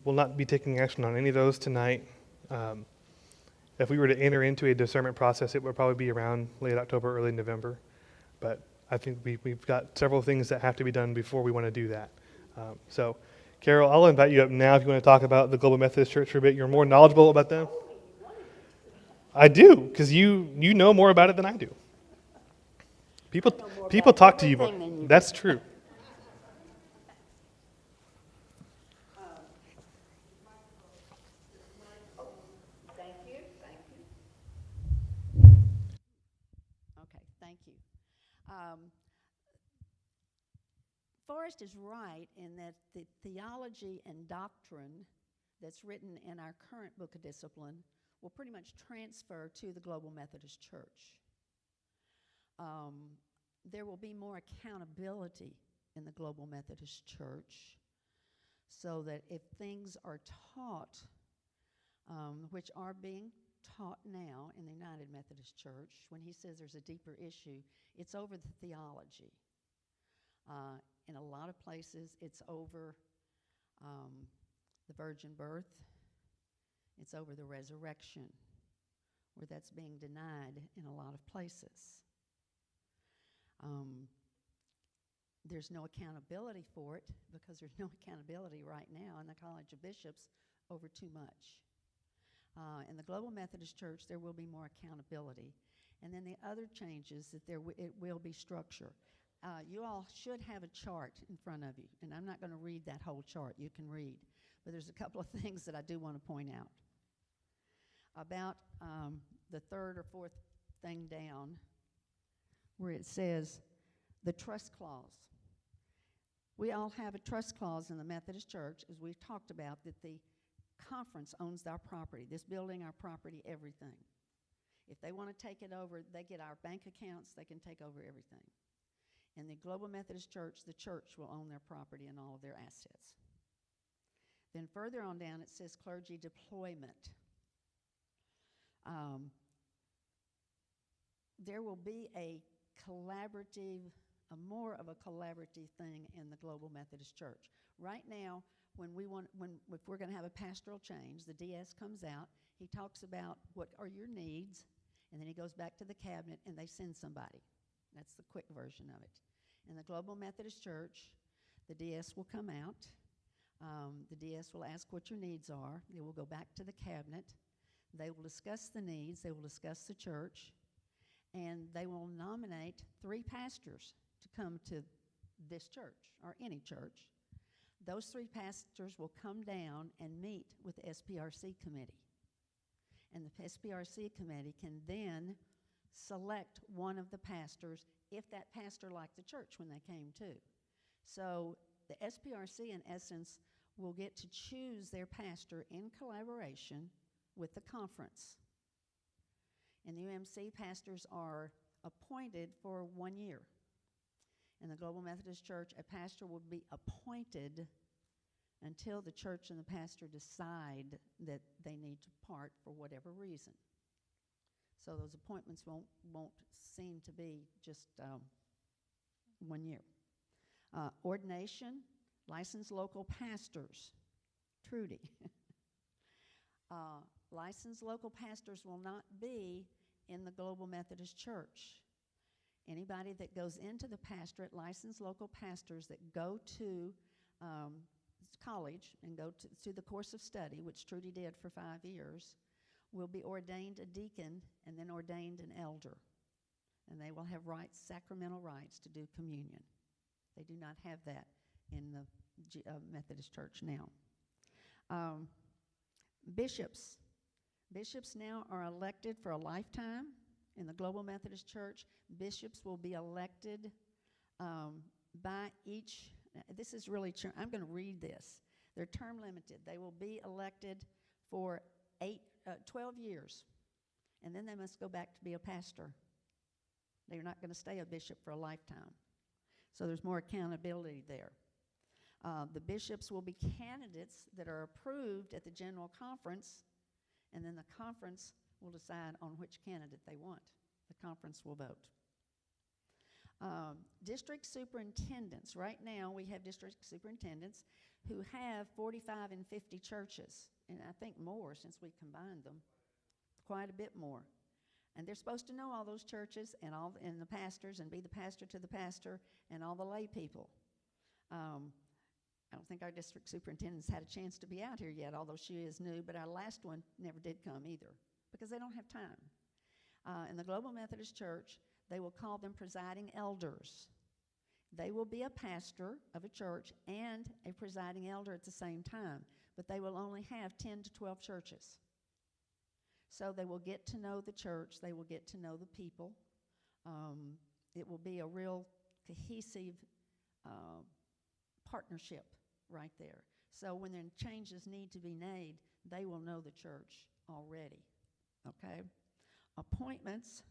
We'll not be taking action on any of those tonight. Um, if we were to enter into a discernment process, it would probably be around late October, early November. But I think we've got several things that have to be done before we want to do that. So, Carol, I'll invite you up now if you want to talk about the Global Methodist Church for a bit. You're more knowledgeable about them. I do, because you know more about it than I do. People talk to you more. That's true. Thank you. Okay, thank you. Forrest is right in that the theology and doctrine that's written in our current book of discipline will pretty much transfer to the Global Methodist Church. There will be more accountability in the Global Methodist Church so that if things are taught, which are being taught now in the United Methodist Church, when he says there's a deeper issue, it's over the theology. In a lot of places, it's over the virgin birth. It's over the resurrection, where that's being denied in a lot of places. There's no accountability for it because there's no accountability right now in the College of Bishops over too much. In the Global Methodist Church, there will be more accountability. And then the other changes that it will be structure. You all should have a chart in front of you, and I'm not going to read that whole chart. You can read. But there's a couple of things that I do want to point out. About the third or fourth thing down, where it says the trust clause. We all have a trust clause in the Methodist Church, as we've talked about, that the conference owns our property, this building, our property, everything. If they want to take it over, they get our bank accounts, they can take over everything. In the Global Methodist Church, the church will own their property and all of their assets. Then further on down, it says clergy deployment. There will be more of a collaborative thing in the Global Methodist Church. Right now, if we're going to have a pastoral change, the DS comes out, he talks about what are your needs, and then he goes back to the cabinet and they send somebody. That's the quick version of it. In the Global Methodist Church, the DS will come out. The DS will ask what your needs are. They will go back to the cabinet. They will discuss the needs. They will discuss the church. And they will nominate 3 pastors to come to this church or any church. Those 3 pastors will come down and meet with the SPRC committee. And the SPRC committee can then select one of the pastors if that pastor liked the church when they came to. So the SPRC, in essence, will get to choose their pastor in collaboration with the conference. In the UMC, pastors are appointed for 1 year. In the Global Methodist Church, a pastor will be appointed until the church and the pastor decide that they need to part for whatever reason. So those appointments won't seem to be just 1 year. Ordination, licensed local pastors. Trudy. Licensed local pastors will not be in the Global Methodist Church. Anybody that goes into the pastorate, licensed local pastors that go to college and go to the course of study, which Trudy did for 5 years, will be ordained a deacon and then ordained an elder. And they will have rights, sacramental rights to do communion. They do not have that in the Methodist Church now. Bishops. Bishops now are elected for a lifetime. In the Global Methodist Church, bishops will be elected by each. This is really true. I'm going to read this. They're term limited. They will be elected for 12 years, and then they must go back to be a pastor. They're not going to stay a bishop for a lifetime. So there's more accountability there. The bishops will be candidates that are approved at the General Conference, and then the conference will decide on which candidate they want. The conference will vote. District superintendents. Right now, we have district superintendents who have 45 and 50 churches, and I think more since we combined them, quite a bit more. And they're supposed to know all those churches and the pastors and be the pastor to the pastor and all the lay people. I don't think our district superintendent's had a chance to be out here yet, although she is new, but our last one never did come either because they don't have time. In the Global Methodist Church, they will call them presiding elders. They will be a pastor of a church and a presiding elder at the same time, but they will only have 10 to 12 churches. So they will get to know the church, they will get to know the people. It will be a real cohesive partnership right there. So when their changes need to be made, they will know the church already, okay? Appointments,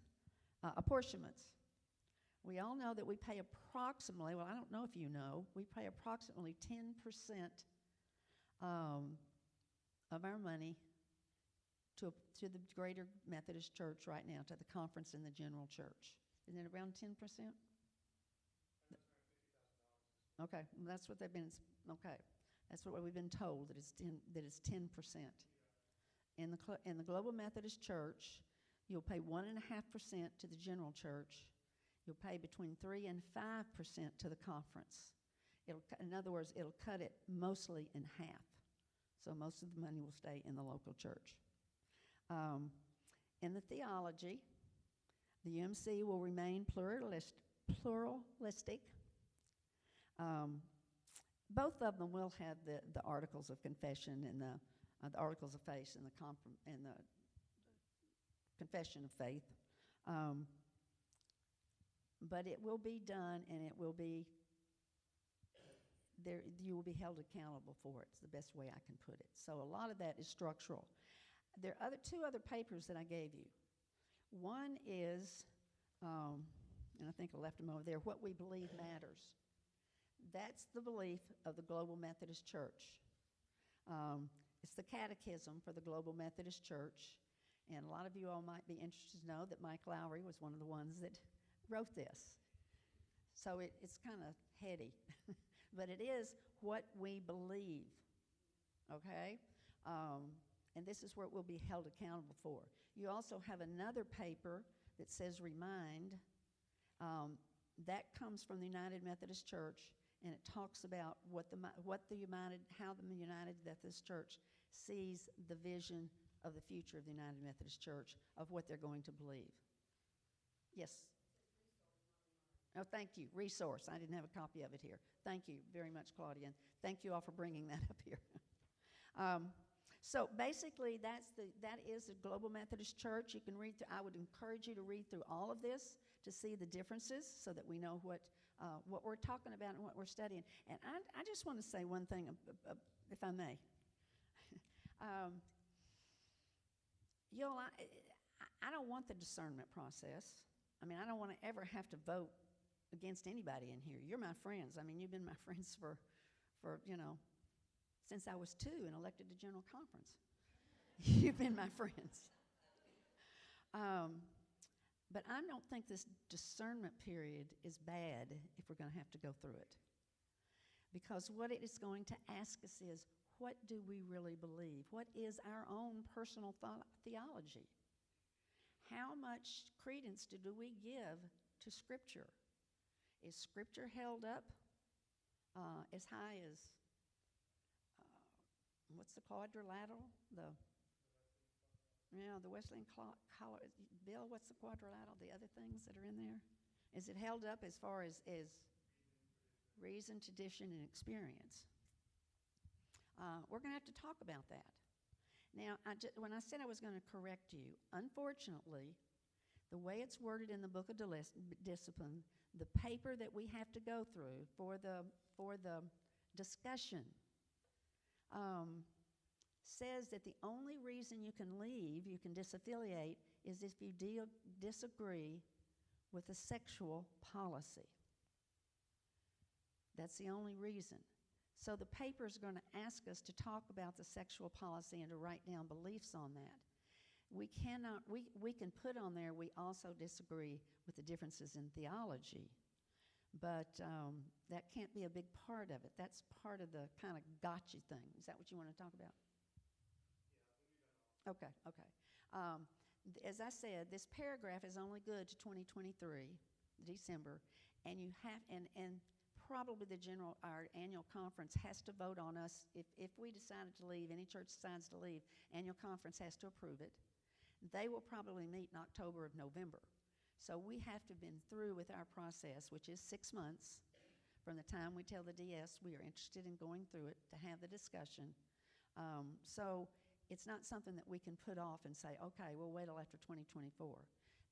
apportionments. We all know that we pay approximately, well, I don't know if you know, we pay approximately 10% of our money to the Greater Methodist Church right now, to the conference and the general church. Isn't it around 10%? Okay, well, that's what they've been, okay. That's what we've been told, that it's 10%. In the Global Methodist Church, you'll pay 1.5% to the general church. You'll pay between 3 and 5% to the conference. In other words, it'll cut it mostly in half. So most of the money will stay in the local church. In the theology, the UMC will remain pluralistic. Both of them will have the articles of confession and the articles of faith and the confession of faith. But it will be done, and it will be there. You will be held accountable for it. It's the best way I can put it. So a lot of that is structural. There are two other papers that I gave you. One is, and I think I left them over there, What We Believe Matters. That's the belief of the Global Methodist Church. It's the catechism for the Global Methodist Church. And a lot of you all might be interested to know that Mike Lowry was one of the ones that wrote this. So it's kind of heady. But it is what we believe, okay? And this is where it will be held accountable for. You also have another paper that says Remind. That comes from the United Methodist Church, and it talks about how the United Methodist Church sees the vision of the future of the United Methodist Church, of what they're going to believe. Yes? Oh, thank you. Resource. I didn't have a copy of it here. Thank you very much, Claudia, and thank you all for bringing that up here. So basically, that is the Global Methodist Church. You can read through. I would encourage you to read through all of this to see the differences, so that we know what we're talking about and what we're studying. And I just want to say one thing, if I may. I don't want the discernment process. I mean, I don't want to ever have to vote against anybody in here. You're my friends. I mean, you've been my friends for since I was 2 and elected to General Conference. You've been my friends. But I don't think this discernment period is bad if we're going to have to go through it. Because what it is going to ask us is, what do we really believe? What is our own personal theology? How much credence do we give to Scripture? Is Scripture held up as high as, what's the quadrilateral? The Wesleyan collar. Bill, what's the quadrilateral? The other things that are in there? Is it held up as far as reason, tradition, and experience? We're going to have to talk about that. Now, when I said I was going to correct you, unfortunately, the way it's worded in the Book of Discipline, the paper that we have to go through for the discussion, says that the only reason you can leave, you can disaffiliate, is if you disagree with the sexual policy. That's the only reason. So the paper is going to ask us to talk about the sexual policy and to write down beliefs on that. we cannot, we can put on there, we also disagree with the differences in theology. But that can't be a big part of it. That's part of the kind of gotcha thing. Is that what you want to talk about? Okay, okay. As I said, this paragraph is only good to 2023, December, and you have, and probably our annual conference has to vote on us. If we decided to leave, any church decides to leave, annual conference has to approve it. They will probably meet in October or November. So we have to have been through with our process, which is 6 months from the time we tell the DS we are interested in going through it to have the discussion. So it's not something that we can put off and say, okay, we'll wait till after 2024.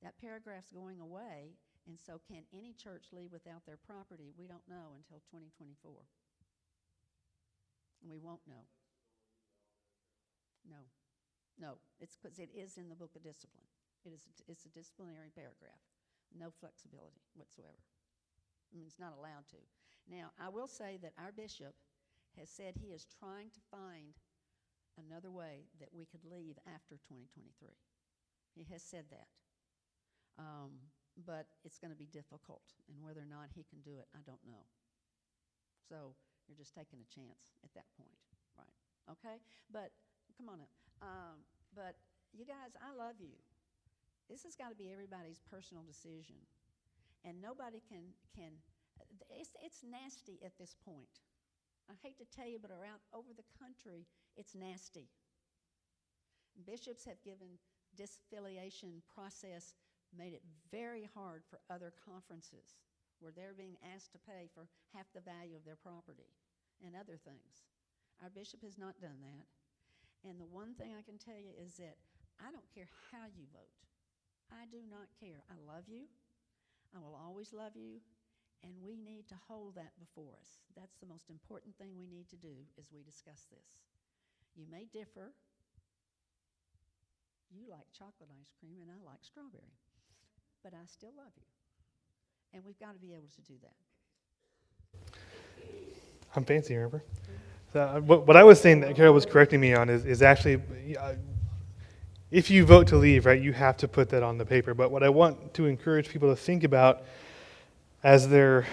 That paragraph's going away, and so can any church leave without their property? We don't know until 2024. And we won't know. No, it's because it is in the Book of Discipline. It's a disciplinary paragraph. No flexibility whatsoever. I mean, it's not allowed to. Now, I will say that our bishop has said he is trying to find another way that we could leave after 2023. He has said that. But it's going to be difficult, and whether or not he can do it, I don't know. So you're just taking a chance at that point, right? Okay? But come on up. But you guys, I love you. This has got to be everybody's personal decision, and nobody can. It's nasty at this point. I hate to tell you, but around over the country, it's nasty. Bishops have given disaffiliation process, made it very hard for other conferences where they're being asked to pay for half the value of their property and other things. Our bishop has not done that. And the one thing I can tell you is that I don't care how you vote. I do not care. I love you. I will always love you. And we need to hold that before us. That's the most important thing we need to do as we discuss this. You may differ. You like chocolate ice cream and I like strawberry. But I still love you. And we've got to be able to do that. I'm fancy, remember? So, what I was saying that Carol was correcting me on is actually, if you vote to leave, right, you have to put that on the paper. But what I want to encourage people to think about as they're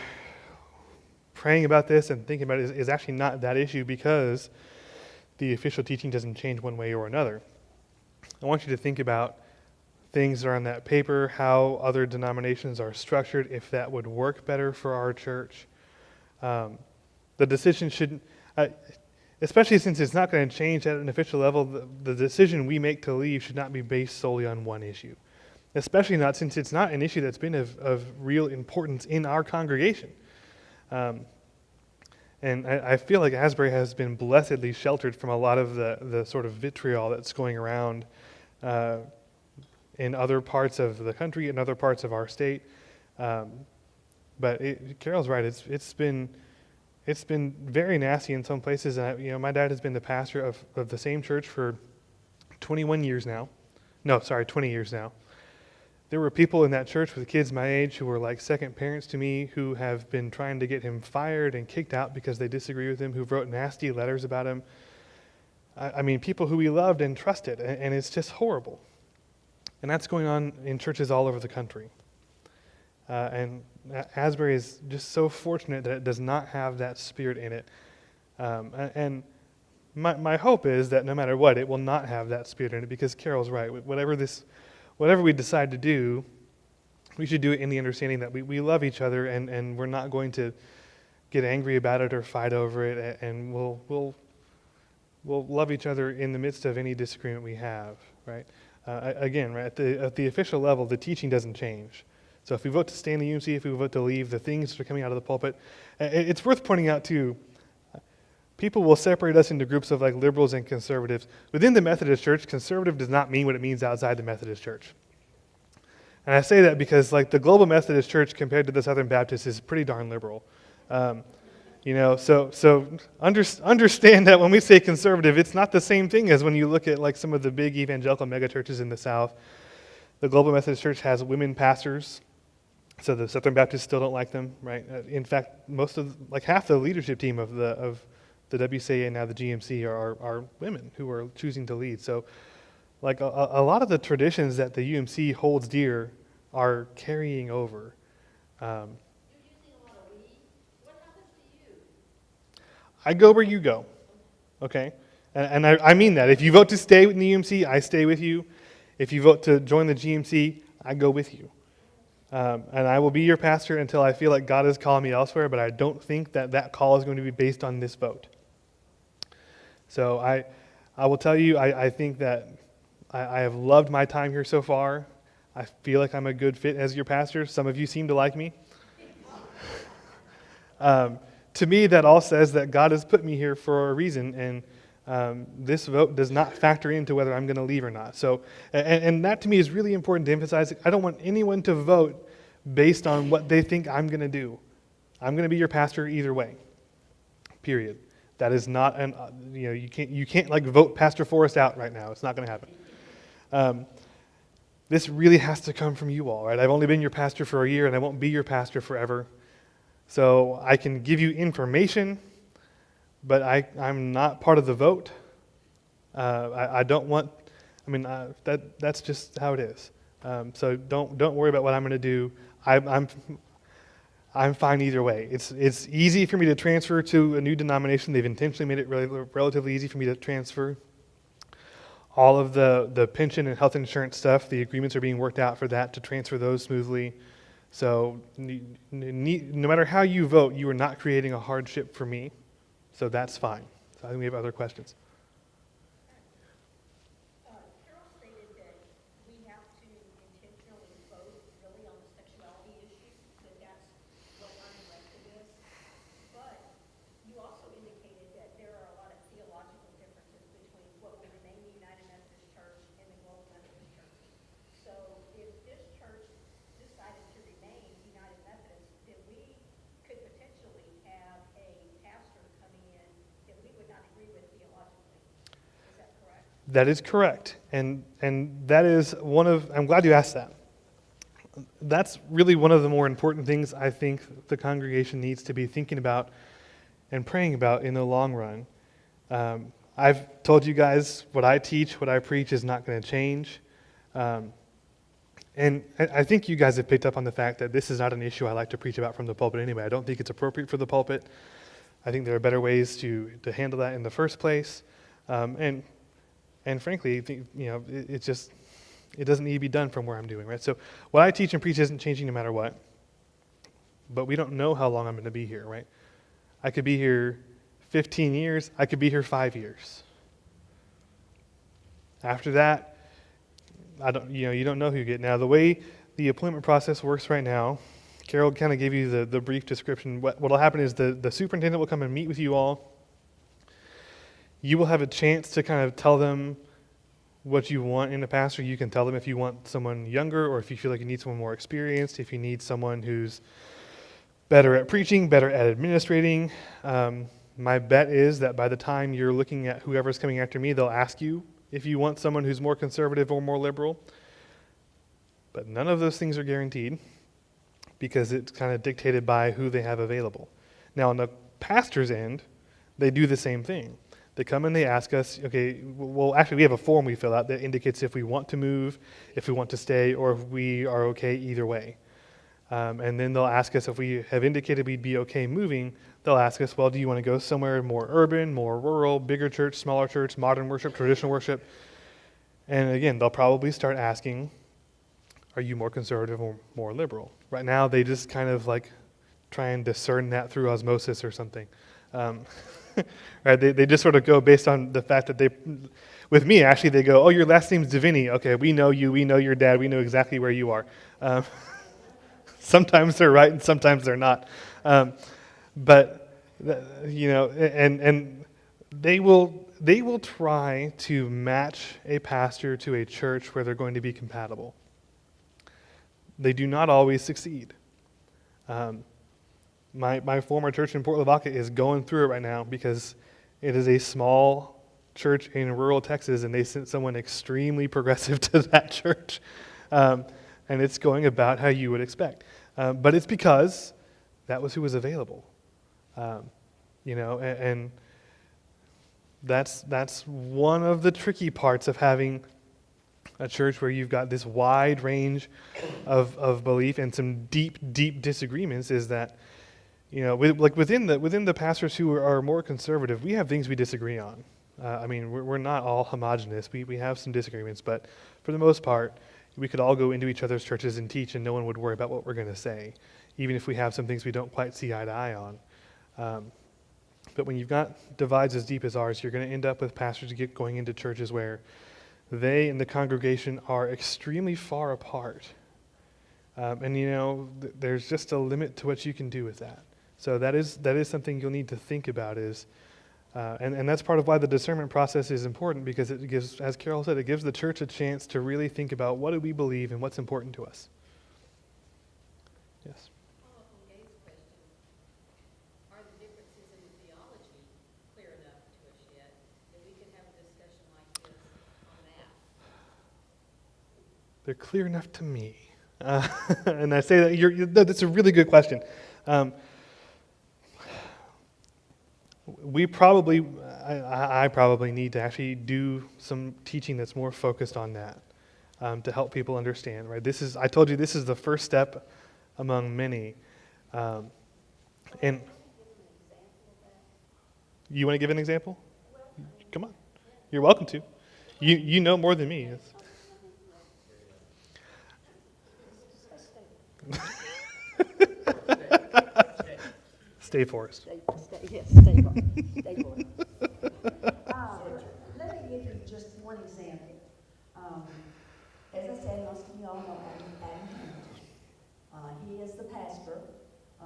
praying about this and thinking about it is actually not that issue, because the official teaching doesn't change one way or another. I want you to think about things that are on that paper, how other denominations are structured, if that would work better for our church. The decision shouldn't, especially since it's not going to change at an official level, the decision we make to leave should not be based solely on one issue. Especially not since it's not an issue that's been of real importance in our congregation. And I feel like Asbury has been blessedly sheltered from a lot of the sort of vitriol that's going around in other parts of the country and other parts of our state. But Carol's right. It's been very nasty in some places. My dad has been the pastor of the same church for 20 years now. There were people in that church with kids my age who were like second parents to me, who have been trying to get him fired and kicked out because they disagree with him, who wrote nasty letters about him. I mean, people who we loved and trusted, and it's just horrible. And that's going on in churches all over the country. And Asbury is just so fortunate that it does not have that spirit in it. And my hope is that no matter what, it will not have that spirit in it, because Carol's right. Whatever we decide to do, we should do it in the understanding that we love each other, and we're not going to get angry about it or fight over it, and we'll love each other in the midst of any disagreement we have, right? Again, right, at the official level, the teaching doesn't change. So if we vote to stay in the UMC, if we vote to leave, the things that are coming out of the pulpit, it's worth pointing out too, people will separate us into groups of like liberals and conservatives. Within the Methodist Church, conservative does not mean what it means outside the Methodist Church. And I say that because like the Global Methodist Church compared to the Southern Baptist is pretty darn liberal. So understand that when we say conservative, it's not the same thing as when you look at like some of the big evangelical megachurches in the South. The Global Methodist Church has women pastors, so the Southern Baptists still don't like them, right? In fact, half the leadership team of the WCA and now the GMC are women who are choosing to lead. So like a lot of the traditions that the UMC holds dear are carrying over. Um, I go where you go, okay? And I mean that. If you vote to stay in the UMC, I stay with you. If you vote to join the GMC, I go with you. And I will be your pastor until I feel like God is calling me elsewhere, but I don't think that that call is going to be based on this vote. So I will tell you, I think that I have loved my time here so far. I feel like I'm a good fit as your pastor. Some of you seem to like me. To me, that all says that God has put me here for a reason, and this vote does not factor into whether I'm going to leave or not. So, and that to me is really important to emphasize. I don't want anyone to vote based on what they think I'm going to do. I'm going to be your pastor either way. Period. That is not an you can't like vote Pastor Forrest out right now. It's not going to happen. This really has to come from you all, right? I've only been your pastor for a year, and I won't be your pastor forever. So I can give you information, but I'm not part of the vote. I don't want. I mean, that's just how it is. So don't worry about what I'm going to do. I'm fine either way. It's easy for me to transfer to a new denomination. They've intentionally made it relatively easy for me to transfer. All of the pension and health insurance stuff, the agreements are being worked out for that to transfer those smoothly. So no matter how you vote, you are not creating a hardship for me. So that's fine. So I think we have other questions. Carol stated that we have to intentionally vote really on the sexuality issue, that that's what I'm elected is. But you also indicated that there are a lot of theological differences between what will remain the United Methodist Church and the Global Methodist Church. So if this church decided to remain United Methodist, then we could potentially have a pastor coming in that we would not agree with theologically. Is that correct? That is correct. And that is one of, I'm glad you asked that. That's really one of the more important things I think the congregation needs to be thinking about and praying about in the long run. I've told you guys what I teach, what I preach is not going to change. And I think you guys have picked up on the fact that this is not an issue I like to preach about from the pulpit anyway. I don't think it's appropriate for the pulpit. I think there are better ways to handle that in the first place. And frankly, I think, it doesn't need to be done from where I'm doing, right? So what I teach and preach isn't changing no matter what. But we don't know how long I'm going to be here, right? I could be here 15 years. I could be here 5 years. After that, you don't know who you get. Now, the way the appointment process works right now, Carol kind of gave you the brief description. What will happen is the superintendent will come and meet with you all. You will have a chance to kind of tell them what you want in a pastor. You can tell them if you want someone younger or if you feel like you need someone more experienced, if you need someone who's better at preaching, better at administrating. My bet is that by the time you're looking at whoever's coming after me, they'll ask you if you want someone who's more conservative or more liberal. But none of those things are guaranteed because it's kind of dictated by who they have available. Now, on the pastor's end, they do the same thing. They come and they ask us, okay, well, actually, we have a form we fill out that indicates if we want to move, if we want to stay, or if we are okay either way. And then they'll ask us if we have indicated we'd be okay moving, they'll ask us, well, do you want to go somewhere more urban, more rural, bigger church, smaller church, modern worship, traditional worship? And again, they'll probably start asking, are you more conservative or more liberal? Right now, they just kind of like try and discern that through osmosis or something. Right? They just sort of go based on the fact that with me, actually, they go, oh, your last name's Divini. Okay, we know you, we know your dad, we know exactly where you are. Sometimes they're right and sometimes they're not. But they will try to match a pastor to a church where they're going to be compatible. They do not always succeed. My former church in Port Lavaca is going through it right now because it is a small church in rural Texas, and they sent someone extremely progressive to that church. And it's going about how you would expect. But it's because that was who was available. And that's one of the tricky parts of having a church where you've got this wide range of belief and some deep, deep disagreements is that, within the pastors who are more conservative, we have things we disagree on. I mean, we're not all homogenous. We have some disagreements, but for the most part, we could all go into each other's churches and teach, and no one would worry about what we're going to say, even if we have some things we don't quite see eye to eye on. But when you've got divides as deep as ours, you're going to end up with pastors going into churches where they and the congregation are extremely far apart. There's just a limit to what you can do with that. So that is something you'll need to think about and that's part of why the discernment process is important, because it gives, as Carol said, it gives the church a chance to really think about what do we believe and what's important to us. Yes. Follow up on Gabe's question, are the differences in the theology clear enough to us yet that we can have a discussion like this on that? They're clear enough to me. And I say that that's a really good question. I probably need to actually do some teaching that's more focused on that to help people understand. Right? I told you this is the first step among many. And you want to give an example? Come on, you're welcome to. You know more than me. Stay Forest. Yes, stay for it. Let me give you just one example. As I said, most of you all know Adam Hamilton. He is the pastor, a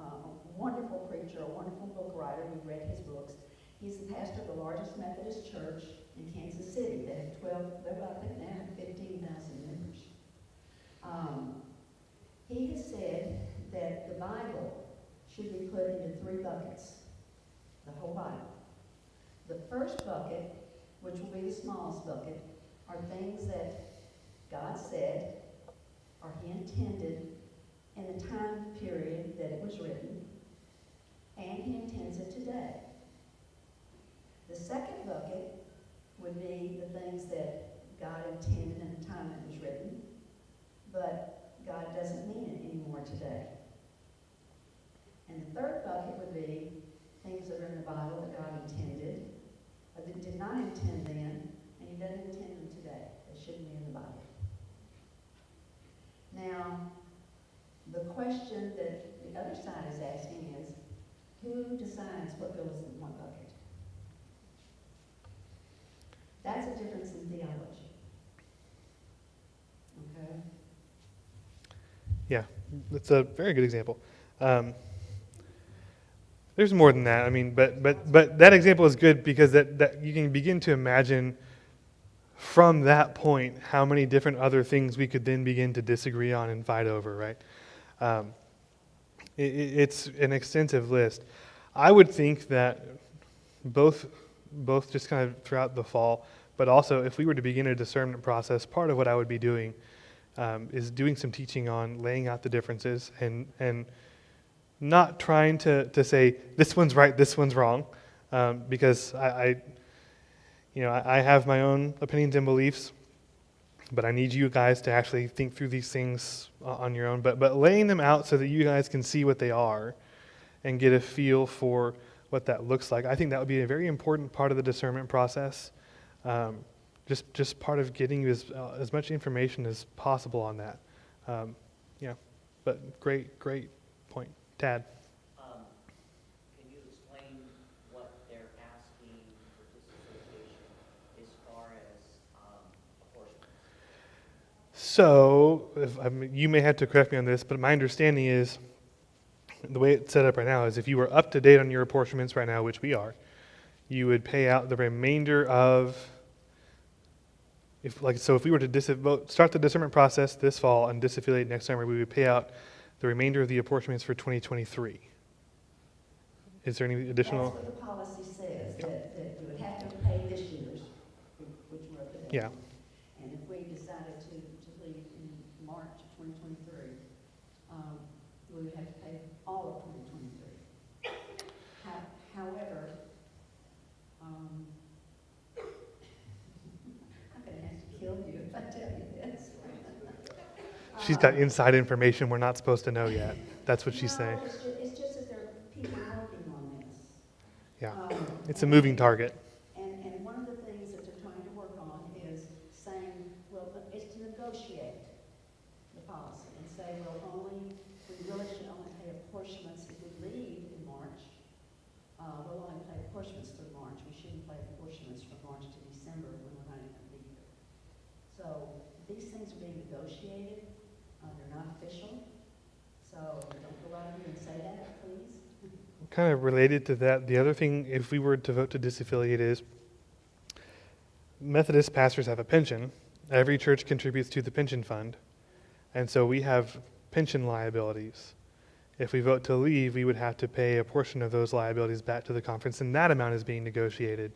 wonderful preacher, a wonderful book writer. We've read his books. He's the pastor of the largest Methodist church in Kansas City. They have I think now have 15,000 members. He has said that the Bible should be put into 3 buckets, the whole Bible. The first bucket, which will be the smallest bucket, are things that God said or he intended in the time period that it was written, and he intends it today. The second bucket would be the things that God intended in the time it was written, but God doesn't mean it anymore today. And the third bucket would be things that are in the Bible that God intended, or that did not intend then, and he doesn't intend them today. They shouldn't be in the Bible. Now, the question that the other side is asking is, who decides what goes in what bucket? That's a difference in theology. Okay? Yeah, that's a very good example. There's more than that. I mean, but that example is good because that you can begin to imagine from that point how many different other things we could then begin to disagree on and fight over, right? It's an extensive list. I would think that both just kind of throughout the fall, but also if we were to begin a discernment process, part of what I would be doing is doing some teaching on laying out the differences and not trying to say this one's right, this one's wrong, because I have my own opinions and beliefs, but I need you guys to actually think through these things on your own. But laying them out so that you guys can see what they are and get a feel for what that looks like, I think that would be a very important part of the discernment process. Just part of getting you as much information as possible on that. But great point. Tad. Can you explain what they're asking for disassociation as far as apportionment? So, you may have to correct me on this, but my understanding is the way it's set up right now is if you were up to date on your apportionments right now, which we are, you would pay out the remainder of, if we were to start the discernment process this fall and disaffiliate next summer, we would pay out the remainder of the apportionments for 2023. Is there any additional? That's what the policy says, that you would have to pay this year's, which we're up to date. Yeah. And if we decided to leave in March of 2023, we would have to pay all of 2023. However, I'm going to have to kill you if I tell you She's got inside information we're not supposed to know yet. That's what she's saying. No, it's just that there are people working on this. Yeah, Um, it's a moving target. And one of the things that they're trying to work on is saying, well, it's to negotiate the policy and say, well, we really should only pay apportionments if we leave in March. We'll only pay apportionments through March. We shouldn't pay apportionments from March to December when we're not even going to be here. So these things are being negotiated. They're not official. So don't go out here and say that, please. Kind of related to that, the other thing, if we were to vote to disaffiliate, is Methodist pastors have a pension. Every church contributes to the pension fund. And so we have pension liabilities. If we vote to leave, we would have to pay a portion of those liabilities back to the conference, and that amount is being negotiated.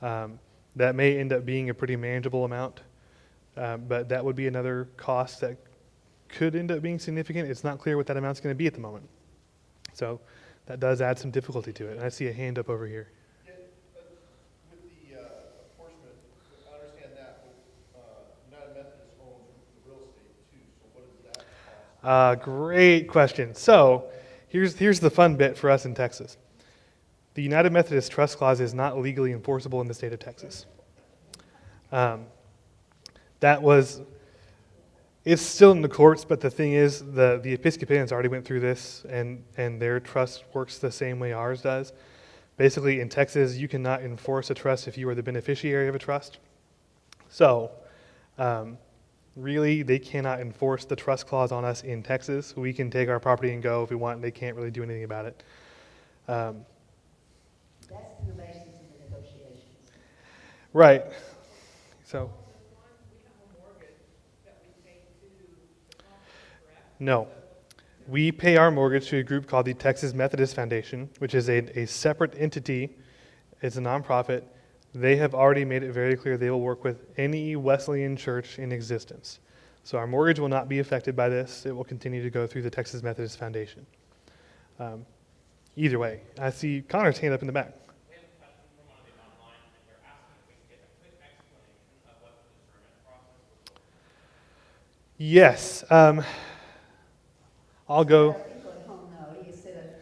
That may end up being a pretty manageable amount, but that would be another cost that could end up being significant. It's not clear what that amount's going to be at the moment. So that does add some difficulty to it. And I see a hand up over here. Yeah, but with the apportionment, I understand that, but United Methodist owns the real estate too, so what does that cost? Great question. So here's the fun bit for us in Texas. The United Methodist Trust Clause is not legally enforceable in the state of Texas. It's still in the courts, but the thing is, the Episcopalians already went through this, and their trust works the same way ours does. Basically, in Texas, you cannot enforce a trust if you are the beneficiary of a trust. So, really, they cannot enforce the trust clause on us in Texas. We can take our property and go if we want, and they can't really do anything about it. That's the basis of the negotiations. Right. So, no. We pay our mortgage to a group called the Texas Methodist Foundation, which is a separate entity. It's a nonprofit. They have already made it very clear they will work with any Wesleyan church in existence. So our mortgage will not be affected by this. It will continue to go through the Texas Methodist Foundation. Either way, I see Connor's hand up in the back. We have a question from one of the online, and they're asking if we can get a quick explanation of what the discernment process was. Yes. I'll go. People at home know, he said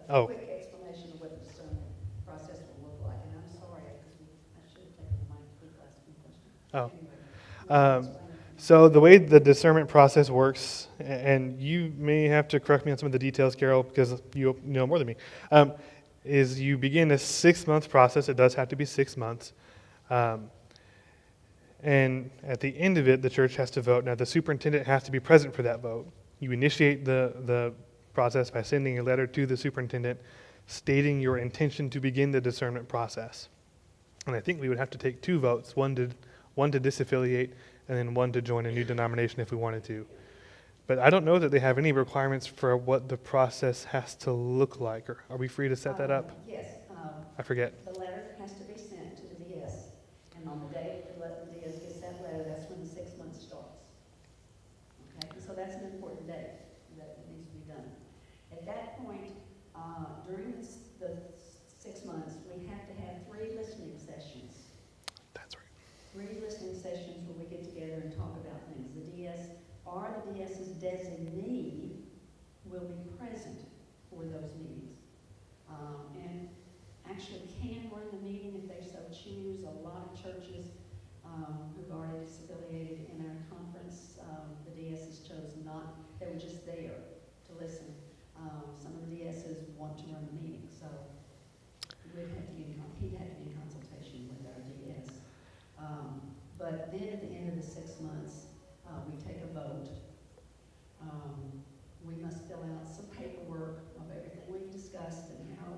a Oh. quick explanation of what the discernment process will look like, and I'm sorry, because I should have taken the mic quick last question. Oh. Anyway, So the way the discernment process works, and you may have to correct me on some of the details, Carol, because you know more than me, is you begin a 6-month process. It does have to be 6 months. And at the end of it, the church has to vote. Now, the superintendent has to be present for that vote. You initiate the process by sending a letter to the superintendent stating your intention to begin the discernment process. And I think we would have to take 2 votes, one to disaffiliate and then one to join a new denomination if we wanted to. But I don't know that they have any requirements for what the process has to look like. Or are we free to set that up? Yes, I forget. the letter has to be sent to the DS, and on the day the DS gets that letter, that's when the 6 months starts. Okay, so that's an important date that needs to be done. At that point, during the 6 months, we have to have 3 listening sessions. That's right. 3 listening sessions where we get together and talk about things. The DS or the DS's designee will be present for those meetings. And actually can run the meeting if they so choose. A lot of churches who've already disaffiliated in our conference, the DS's chose not, they were just there to listen. Some of the DS's want to run the meeting, so he'd have to be in consultation with our DS. But then at the end of the 6 months, we take a vote. We must fill out some paperwork of everything we've discussed and how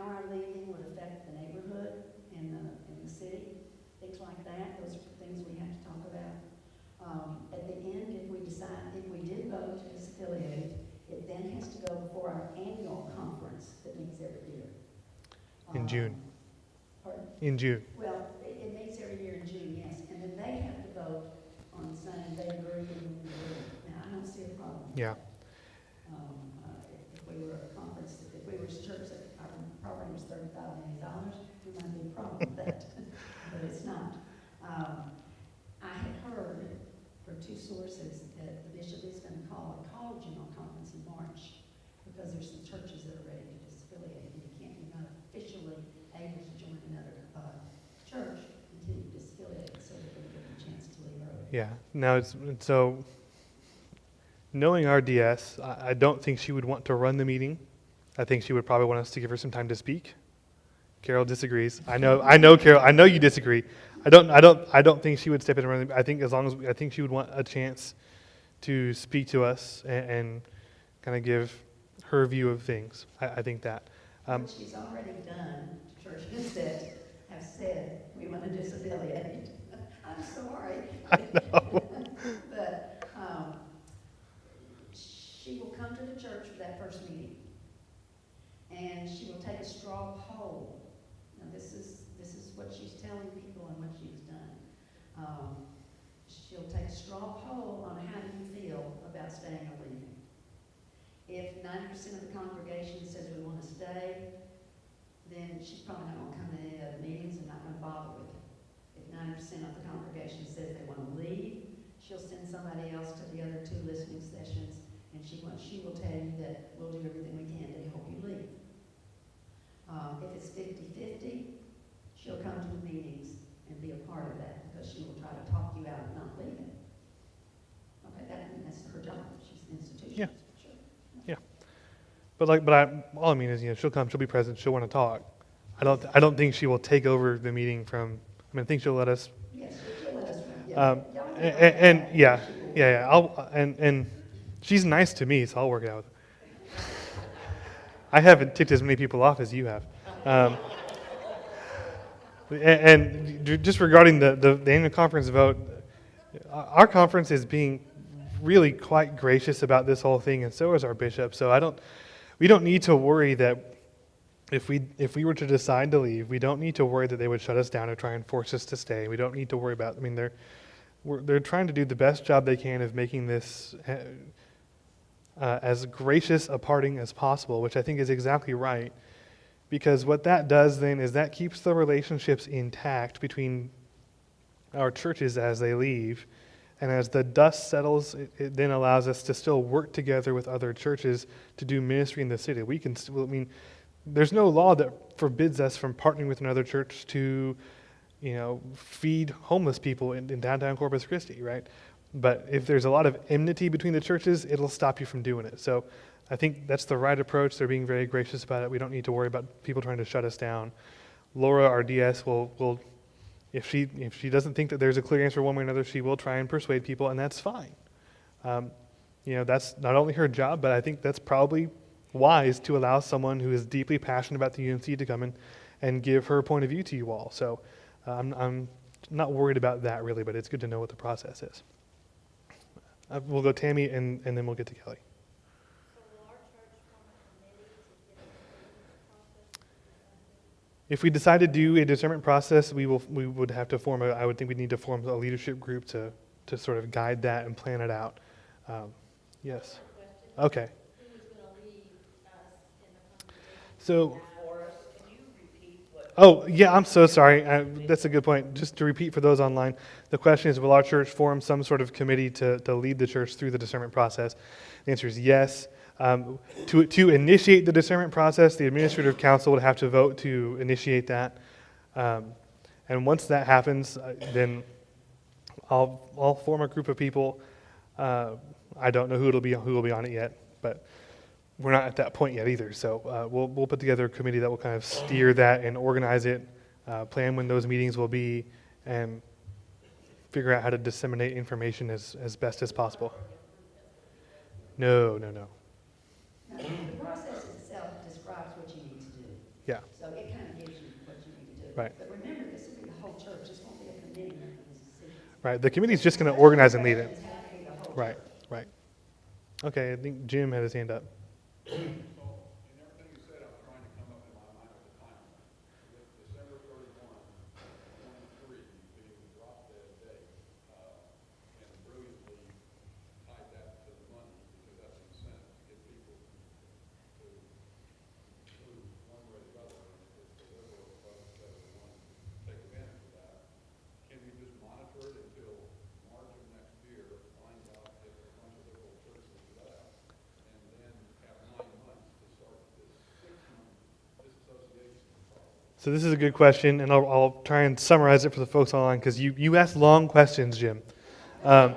our leaving would affect the neighborhood and the city, things like that. Those are things we have to talk about. At the end, if we did vote to disaffiliate, it then has to go before our annual conference that meets every year. In June. Pardon? In June. Well, it meets every year in June, yes, and then they have to vote on saying they agree and we agree. Now, I don't see a problem with Yeah. that. If we were a conference, if we were a church that our property was $35 million, there might be a problem with that, but it's not. I had heard from 2 sources call a general conference in March, because there's some churches that are ready to disaffiliate, and you're not officially able to join another church until you disaffiliate, so they're going to give them a chance to leave early. Yeah. Now, so knowing our DS, I don't think she would want to run the meeting. I think she would probably want us to give her some time to speak. Carol disagrees. I know, Carol. I know you disagree. I don't think she would step in and run. I think I think she would want a chance to speak to us and kind of give her view of things. I think that. What she's already done, churches that have said, we want to disaffiliate. I'm sorry. I know. But she will come to the church for that first meeting, and she will take a straw poll. Now, this is what she's telling people and what she's done. She'll take a straw poll on how do you feel about staying or leaving. If 90% of the congregation says we want to stay, then she's probably not going to come to any of the meetings and not going to bother with it. If 90% of the congregation says they want to leave, she'll send somebody else to the other 2 listening sessions, and she will tell you that we'll do everything we can to help you leave. If it's 50-50, she'll come to the meetings and be a part of that, because she will try to talk you out of not leaving. Okay, that's her job. She's an institution. Yeah. Sure. Yeah. But all I mean is, she'll come, she'll be present, she'll want to talk. I don't think she will take over the meeting from. I think she'll let us. Yes, she'll let us run. Yeah. And yeah. And she's nice to me, so I'll work it out with her. I haven't ticked as many people off as you have. And just regarding the annual conference vote, our conference is being really quite gracious about this whole thing, and so is our bishop. So we don't need to worry that if we were to decide to leave, we don't need to worry that they would shut us down or try and force us to stay. We don't need to worry about. They're trying to do the best job they can of making this as gracious a parting as possible, which I think is exactly right. Because what that does then is that keeps the relationships intact between our churches as they leave. And as the dust settles, it then allows us to still work together with other churches to do ministry in the city. We can still, there's no law that forbids us from partnering with another church to, feed homeless people in downtown Corpus Christi, right? But if there's a lot of enmity between the churches, it'll stop you from doing it. So I think that's the right approach. They're being very gracious about it. We don't need to worry about people trying to shut us down. Laura, our DS, will if she doesn't think that there's a clear answer one way or another, she will try and persuade people, and that's fine. That's not only her job, but I think that's probably wise to allow someone who is deeply passionate about the UNC to come in and give her point of view to you all. So I'm not worried about that really, but it's good to know what the process is. We'll go Tammy, and then we'll get to Kelly. So will our church form a committee to get a discernment process? If we decide to do a discernment process, we would have to form I would think we'd need to form a leadership group to sort of guide that and plan it out. Yes. Okay. Who is going to lead us in the congregation? So. Forrest, can you repeat what? Oh, yeah, I'm so sorry. That's a good point. Just to repeat for those online, the question is, will our church form some sort of committee to lead the church through the discernment process? The answer is yes. To initiate the discernment process, the administrative council would have to vote to initiate that. And once that happens, then I'll form a group of people. I don't know who will be on it yet, but we're not at that point yet either. So we'll put together a committee that will kind of steer that and organize it, plan when those meetings will be, and figure out how to disseminate information as best as possible. No. Now, the process itself describes what you need to do. Yeah. So it kind of gives you what you need to do. Right. But remember, this will be the whole church. This won't be a committee making these decisions. Right. The committee's just going to organize and lead it. It's have to be the whole Right. church. Right. Okay. I think Jim had his hand up. So, in everything you said, I'm trying to come up in my mind with the timeline. With December 31, 23 being the drop dead date, and brilliantly tied that to the money, because that's incentive to get people to move one way or the other. And if the liberal folks that want to take advantage of that, can we just monitor it until March of next year, find out if a bunch of liberal churches So this is a good question, and I'll try and summarize it for the folks online because you asked long questions, Jim. Um,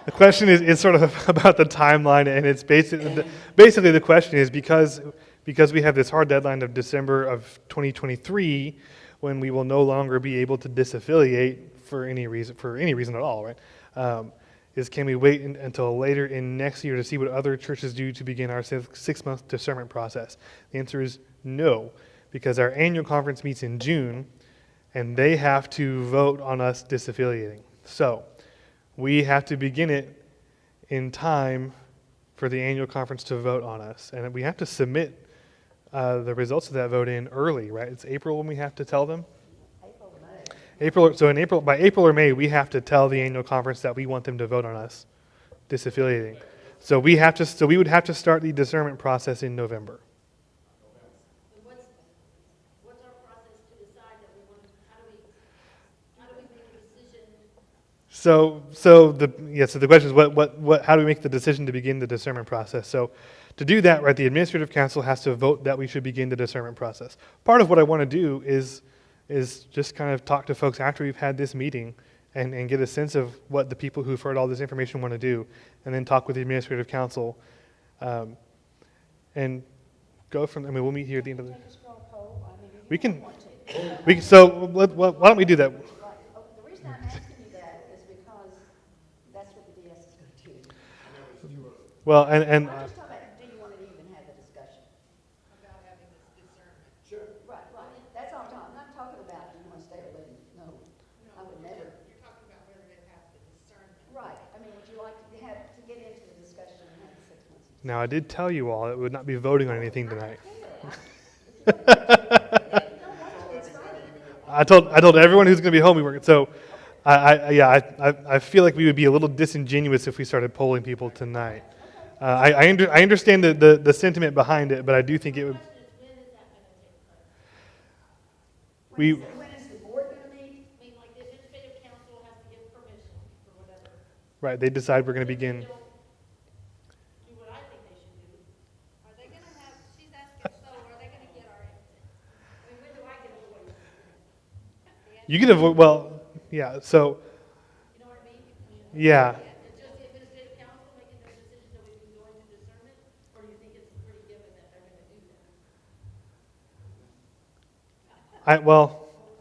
the question is sort of about the timeline, and it's basically the question is because we have this hard deadline of December of 2023, when we will no longer be able to disaffiliate for any reason at all, right? Is can we wait until later in next year to see what other churches do to begin our 6-month discernment process? The answer is no, because our annual conference meets in June, and they have to vote on us disaffiliating. So we have to begin it in time for the annual conference to vote on us, and we have to submit the results of that vote in early, right? It's April when we have to tell them. By April or May, we have to tell the annual conference that we want them to vote on us disaffiliating. So we would have to start the discernment process in November. And what's our process to decide that we want, how do we make a decision? So the question is how do we make the decision to begin the discernment process? So to do that, right, the administrative council has to vote that we should begin the discernment process. Part of what I want to do is just kind of talk to folks after we've had this meeting and get a sense of what the people who've heard all this information want to do, and then talk with the administrative council and go from. I mean, we'll meet here at the end of the. We can. So why don't we do that? Right. Oh, the reason I'm asking you that is because that's what the DS is going to do. Well, I'm just talking about, do you want to even have the discussion? About having this discernment. Sure. Right. That's all I'm talking. I'm not talking about, do you want to stay or leave? No, I would never. You're talking about whether to have the discernment. Right. I mean, would you like to get into the discussion and have the 6 months? now I did tell you all it would not be voting on anything tonight. I told everyone who's going to be home we were. So I feel like we would be a little disingenuous if we started polling people tonight. I understand the sentiment behind it, but I do think it would. We When is the board going to meet? I mean, like, the administrative council has to give permission for whatever. right. They decide we're going to begin. Don't do what I think they should do. Are they gonna have, she's asking, so are they gonna get our input? I mean, when do I get a voice? You get a vote. Well, yeah. So You know what I mean? yeah. It's just the administrative council making their decision that we can go into discernment, or do you think it's pretty given that they're gonna do that?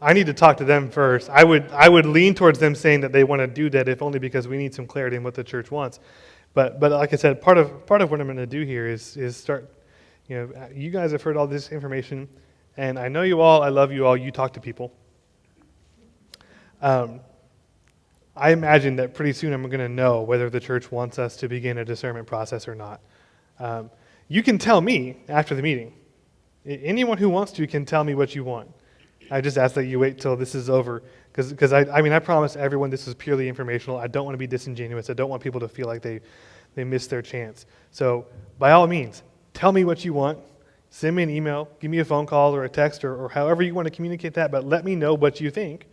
I need to talk to them first. I would lean towards them saying that they want to do that, if only because we need some clarity in what the church wants. But like I said, part of what I'm going to do here is start. You guys have heard all this information, and I know you all. I love you all. You talk to people. I imagine that pretty soon I'm going to know whether the church wants us to begin a discernment process or not. You can tell me after the meeting. Anyone who wants to can tell me what you want. I just ask that you wait till this is over, because I promise everyone this is purely informational. I don't want to be disingenuous. I don't want people to feel like they missed their chance. So by all means, tell me what you want. Send me an email, give me a phone call or a text or however you want to communicate that, but let me know what you think.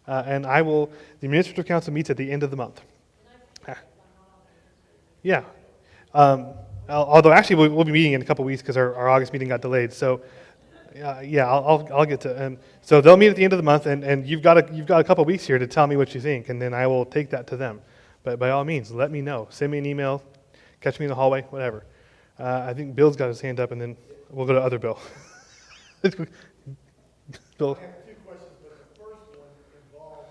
And the administrative council meets at the end of the month. Yeah. Although actually we'll be meeting in a couple weeks because our August meeting got delayed. So I'll get to. So they'll meet at the end of the month, and you've got a couple weeks here to tell me what you think, and then I will take that to them. But by all means, let me know. Send me an email, catch me in the hallway, whatever. I think Bill's got his hand up, and then we'll go to other Bill. Bill. I have two questions, but the first one involves,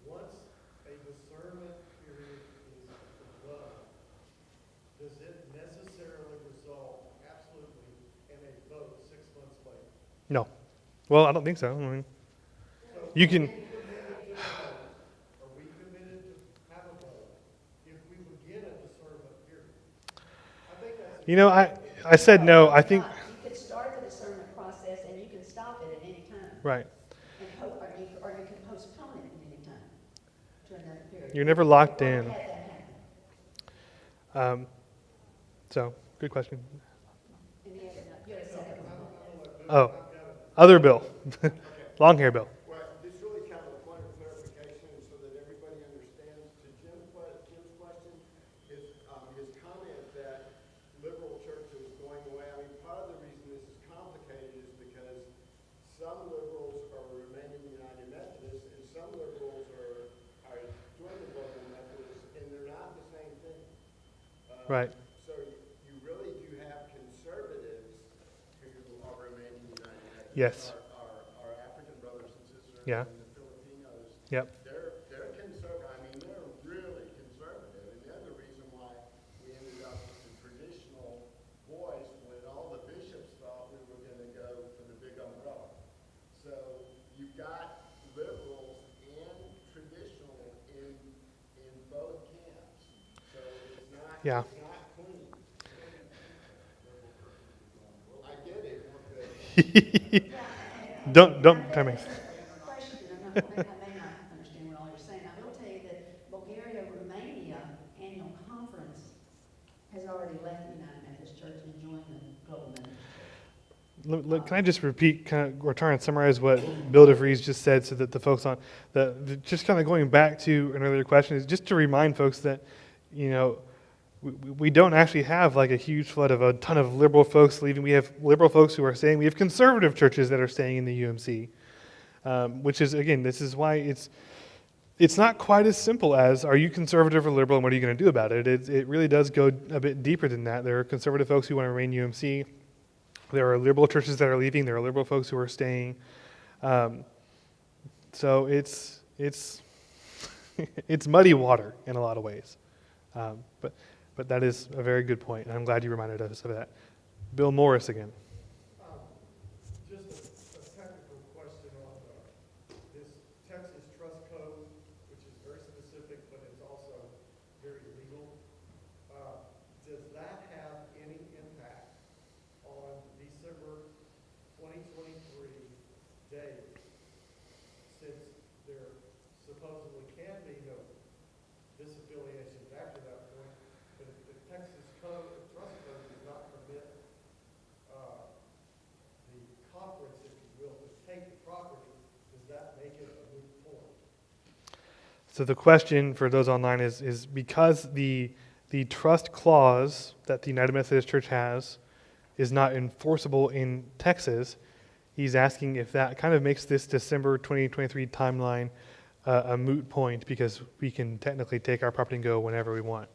once a discernment period is done, does it necessarily result absolutely in a vote 6 months later? No. Well, I don't think so. I mean, you can. Are we committed to have a vote if we begin a discernment period? I think that's. I said no. I think. You could start the discernment process and you can stop it at any time. Right. Or you can postpone it at any time to another period. You're never locked Or in. have that happen. So, good question. Any other, you had a second one. Oh, other Bill. Long hair Bill. Well, this really kind of a point of clarification so that everybody understands. To Jim's question, his comment that liberal churches going away. I mean, part of the reason this is complicated is because some liberals Right. So you really do have conservatives who are remaining United Methodists. Yes. Our African brothers and sisters Yeah. and the Filipinos. Yep. They're conservative. I mean, they're really conservative, and they're the reason why we ended up with the traditional voice when all the bishops thought we were going to go for the big umbrella. So you've got liberals and traditional in both camps. So it's not Yeah. it's not clean. I get it. Don't tell me. Question, and I may not understand what all you're saying. I will tell you that Bulgaria-Romania annual conference has already left the United Methodist Church and joined the Global Methodist Church. Can I just repeat, kind of, or try and summarize what Bill DeVries just said so that the folks on, just kind of going back to an earlier question, is just to remind folks that, you know, we don't actually have like a huge flood of a ton of liberal folks leaving. We have liberal folks who are staying. We have conservative churches that are staying in the UMC, which is, again, this is why it's not quite as simple as, are you conservative or liberal and what are you going to do about it? It really does go a bit deeper than that. There are conservative folks who want to remain UMC. There are liberal churches that are leaving. There are liberal folks who are staying. So it's it's muddy water in a lot of ways. But that is a very good point, and I'm glad you reminded us of that. Bill Morris again. Just a technical question on this Texas Trust Code, which is very specific, but it's also very legal. Does that have any impact on December 2023 date, since there supposedly can be no disaffiliations after that point? But if the Texas Trust Code does not permit the conference, if you will, to take the property, does that make it a moot point? So the question for those online is because the trust clause that the United Methodist Church has is not enforceable in Texas, he's asking if that kind of makes this December 2023 timeline a moot point because we can technically take our property and go whenever we want.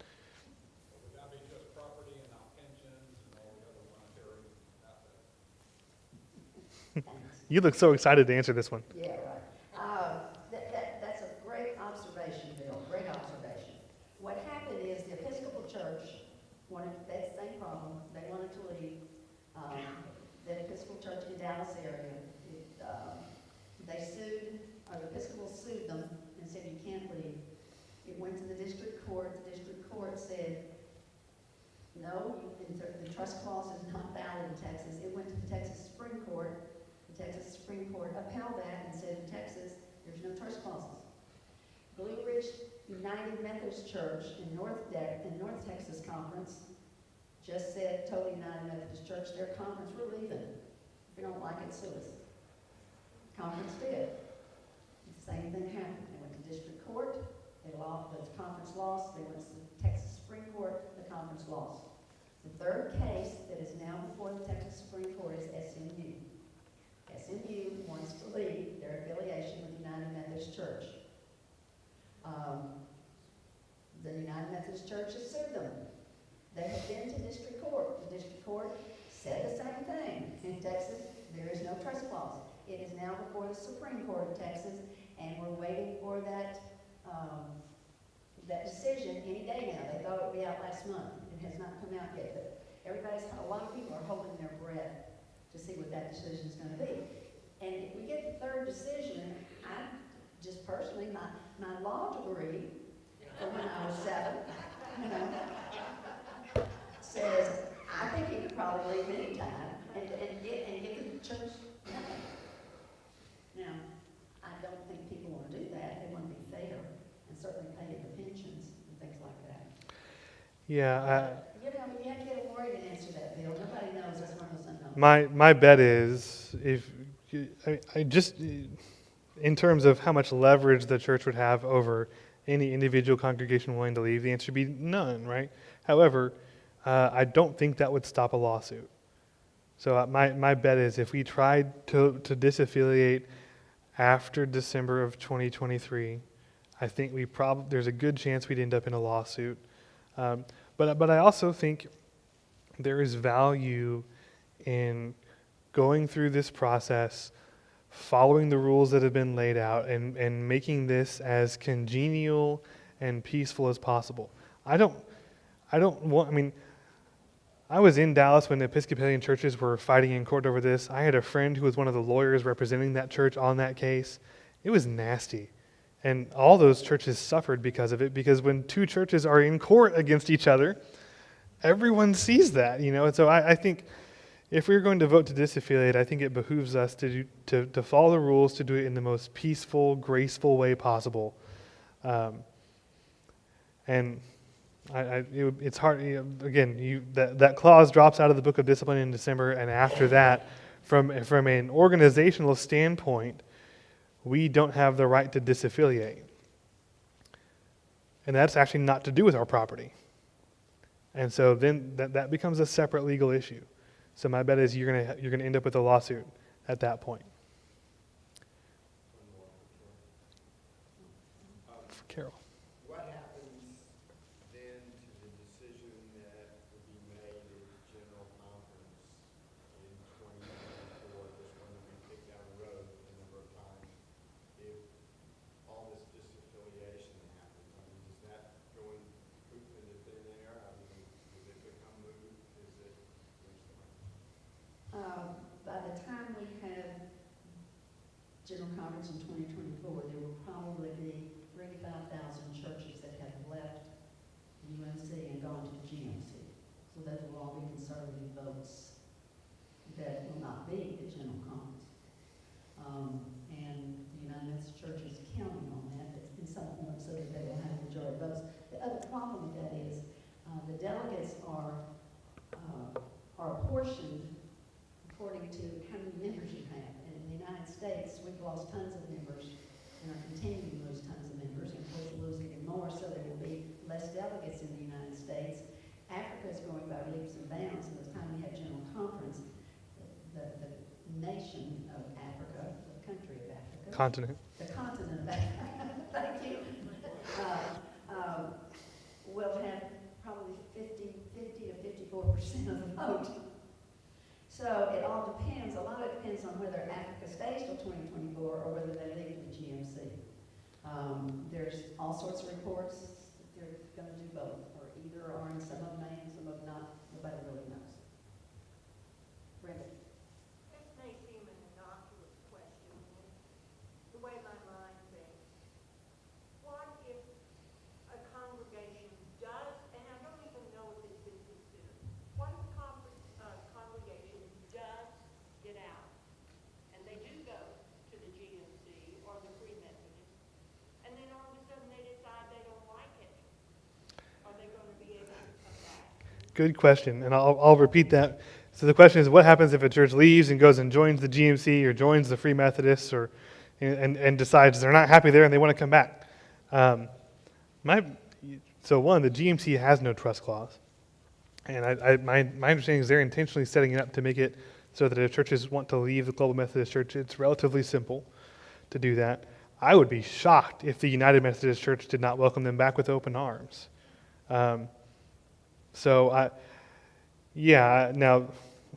Would that be just property and not pensions and all the other monetary assets? You look so excited to answer this one. Yeah, right. That's a great observation, Bill, great observation. What happened is the Episcopal Church wanted, that same problem, they wanted to leave. The Episcopal Church in Dallas area, they sued, or the Episcopal sued them and said you can't leave. It went to the district court said, no, the trust clause is not valid in Texas. It went to the Texas Supreme Court. The Texas Supreme Court upheld that and said in Texas, there's no trust clauses. Blue Ridge United Methodist Church in North Texas Conference just said, told the United Methodist Church, their conference, we're leaving. If you don't like it, sue us. Conference did. The same thing happened. They went to district court, they lost, the conference lost. They went to the Texas Supreme Court, the conference lost. The third case that is now before the Texas Supreme Court is SMU. SMU wants to leave their affiliation with the United Methodist Church. The United Methodist Church has sued them. They have been to district court. The district court said the same thing. In Texas, there is no trust clause. It is now before the Supreme Court of Texas, and we're waiting for that decision any day now. They thought it would be out last month. It has not come out yet, but a lot of people are holding their breath to see what that decision is going to be. And if we get the third decision, I just personally, my law degree from when I was 7, says I think he could probably leave any time and give the church nothing. Now, I don't think people want to do that. They want to be fair and certainly pay the pensions and things like that. Yeah. You have to get a lawyer to answer that, Bill. Nobody knows. That's one of those unknowns. My bet is if I just in terms of how much leverage the church would have over any individual congregation willing to leave, the answer would be none, right? However, I don't think that would stop a lawsuit. So my bet is if we tried to disaffiliate after December of 2023, I think there's a good chance we'd end up in a lawsuit. But I also think there is value in going through this process, following the rules that have been laid out, and making this as congenial and peaceful as possible. I don't want, I mean, I was in Dallas when the Episcopalian churches were fighting in court over this. I had a friend who was one of the lawyers representing that church on that case. It was nasty. And all those churches suffered because of it, because when two churches are in court against each other, everyone sees that, And so I think if we're going to vote to disaffiliate, I think it behooves us to follow the rules, to do it in the most peaceful, graceful way possible. And it's hard. Again, that clause drops out of the Book of Discipline in December, and after that, from an organizational standpoint, we don't have the right to disaffiliate, and that's actually not to do with our property. And so then that becomes a separate legal issue. So my bet is you're gonna end up with a lawsuit at that point. Carol. What happens then to the decision that will be made at General Conference in 2024, this one that we kicked down the road a number of times, if all this disaffiliation happens? I mean, does that go in poof into thin air? I mean, does it become moot? Is it? By the time we have General Conference in 2024, there will probably be 35,000 churches that have left UNC and gone to the GMC. So those will all be conservative votes that will not be at General Conference. And the United Methodist Church is counting on that in some point so that they will have majority votes. The other problem with that is the delegates are apportioned according to how many members you have. And in the United States, we've lost tons of members and are continuing to lose tons of members, and of course we're losing even more, so there will be less delegates in the United States. Africa is growing by leaps and bounds, and by the time we have General Conference, the nation of Africa, the country of Africa, Continent. the continent of Africa, thank you, will have probably 50 to 54% of the vote. So it all depends, a lot of it depends on whether Africa stays till 2024 or whether they leave the GMC. There's all sorts of reports that they're going to do both, or either or, and some of them may, and some of them not. Nobody really knows. Brenda? This may seem an innocuous question, the way my mind thinks. What if a congregation does, and I don't even know if it's been considered, what if a congregation does get out, and they do go to the GMC or the Free Methodist, and then all of a sudden they decide they don't like it? Are they going to be able to come back? Good question, and I'll repeat that. So the question is, what happens if a church leaves and goes and joins the GMC or joins the Free Methodists, or and decides they're not happy there and they want to come back? So one, the GMC has no trust clause, and my understanding is they're intentionally setting it up to make it so that if churches want to leave the Global Methodist Church, it's relatively simple to do that. I would be shocked if the United Methodist Church did not welcome them back with open arms. Now,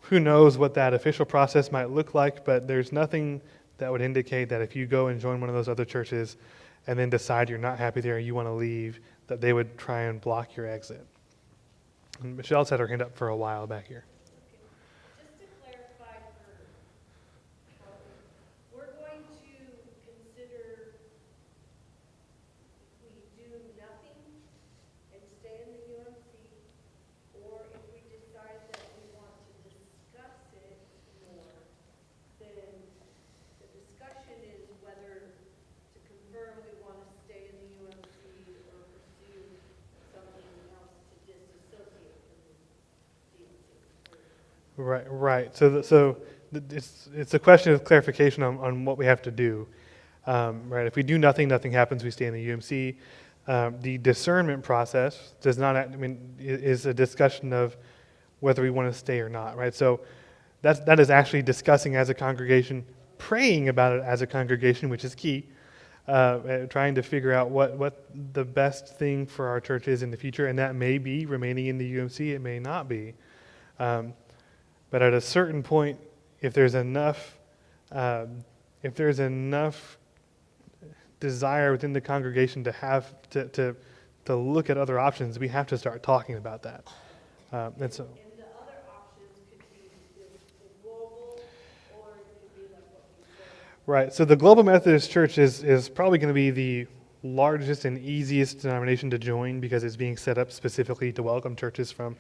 who knows what that official process might look like, but there's nothing that would indicate that if you go and join one of those other churches and then decide you're not happy there and you want to leave, that they would try and block your exit. And Michelle's had her hand up for a while back here. Just to clarify we're going to consider if we do nothing and stay in the UMC, or if we decide that we want to discuss it more, then the discussion is whether to confirm we want to stay in the UMC or pursue something else to disassociate from the DMC. Right. It's a question of clarification on what we have to do. Right. If we do nothing, nothing happens. We stay in the UMC. The discernment process does not. Is a discussion of whether we want to stay or not. Right. So that is actually discussing as a congregation, praying about it as a congregation, which is key. trying to figure out what the best thing for our church is in the future, and that may be remaining in the UMC, it may not be. But at a certain point, if there's enough desire within the congregation to have to look at other options, we have to start talking about that. And so, And the other options could be the global, or it could be like what you said. right. So the Global Methodist Church is probably going to be the largest and easiest denomination to join because it's being set up specifically to welcome churches from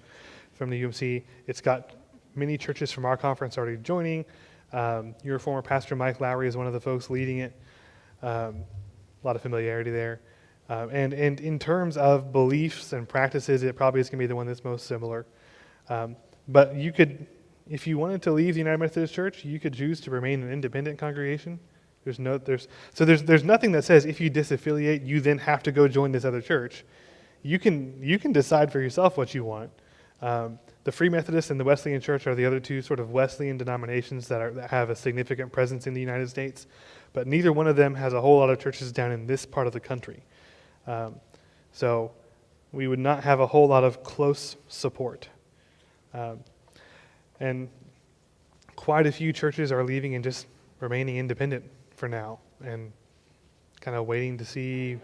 the UMC. It's got many churches from our conference already joining. Your former pastor Mike Lowry is one of the folks leading it. A lot of familiarity there. And in terms of beliefs and practices, it probably is going to be the one that's most similar. But you could, if you wanted to leave the United Methodist Church, you could choose to remain an independent congregation. There's nothing that says if you disaffiliate, you then have to go join this other church. You can decide for yourself what you want. The Free Methodist and the Wesleyan Church are the other two sort of Wesleyan denominations that have a significant presence in the United States, but neither one of them has a whole lot of churches down in this part of the country. So we would not have a whole lot of close support. And quite a few churches are leaving and just remaining independent for now and kind of waiting to see.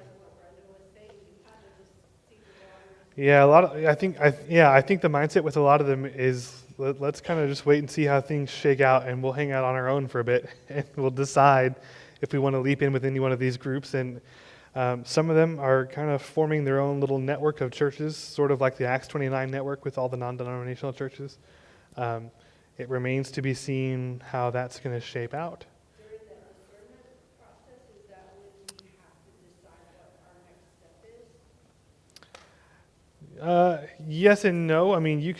Yeah, I think the mindset with a lot of them is let's kind of just wait and see how things shake out, and we'll hang out on our own for a bit, and we'll decide if we want to leap in with any one of these groups. And some of them are kind of forming their own little network of churches, sort of like the Acts 29 network with all the non-denominational churches. It remains to be seen how that's going to shape out. During that discernment process, is that when we have to decide what our next step is? Yes and no. I mean, you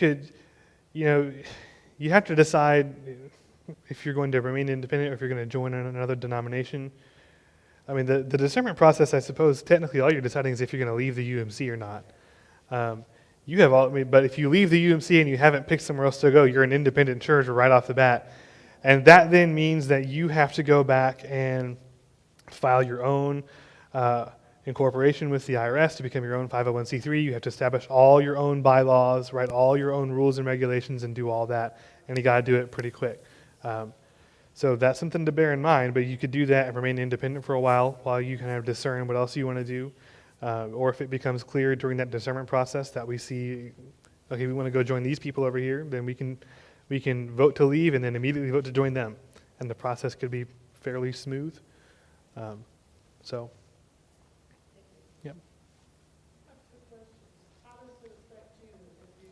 have to decide if you're going to remain independent or if you're going to join another denomination. I mean, the discernment process, I suppose, technically all you're deciding is if you're going to leave the UMC or not. But if you leave the UMC and you haven't picked somewhere else to go, you're an independent church right off the bat. And that then means that you have to go back and file your own incorporation with the IRS to become your own 501c3. You have to establish all your own bylaws, write all your own rules and regulations, and do all that. And you got to do it pretty quick. So that's something to bear in mind, but you could do that and remain independent for a while you kind of discern what else you want to do. Or if it becomes clear during that discernment process that we see, okay, we want to go join these people over here, then we can vote to leave and then immediately vote to join them. And the process could be fairly smooth. So, yep. How does it affect you if you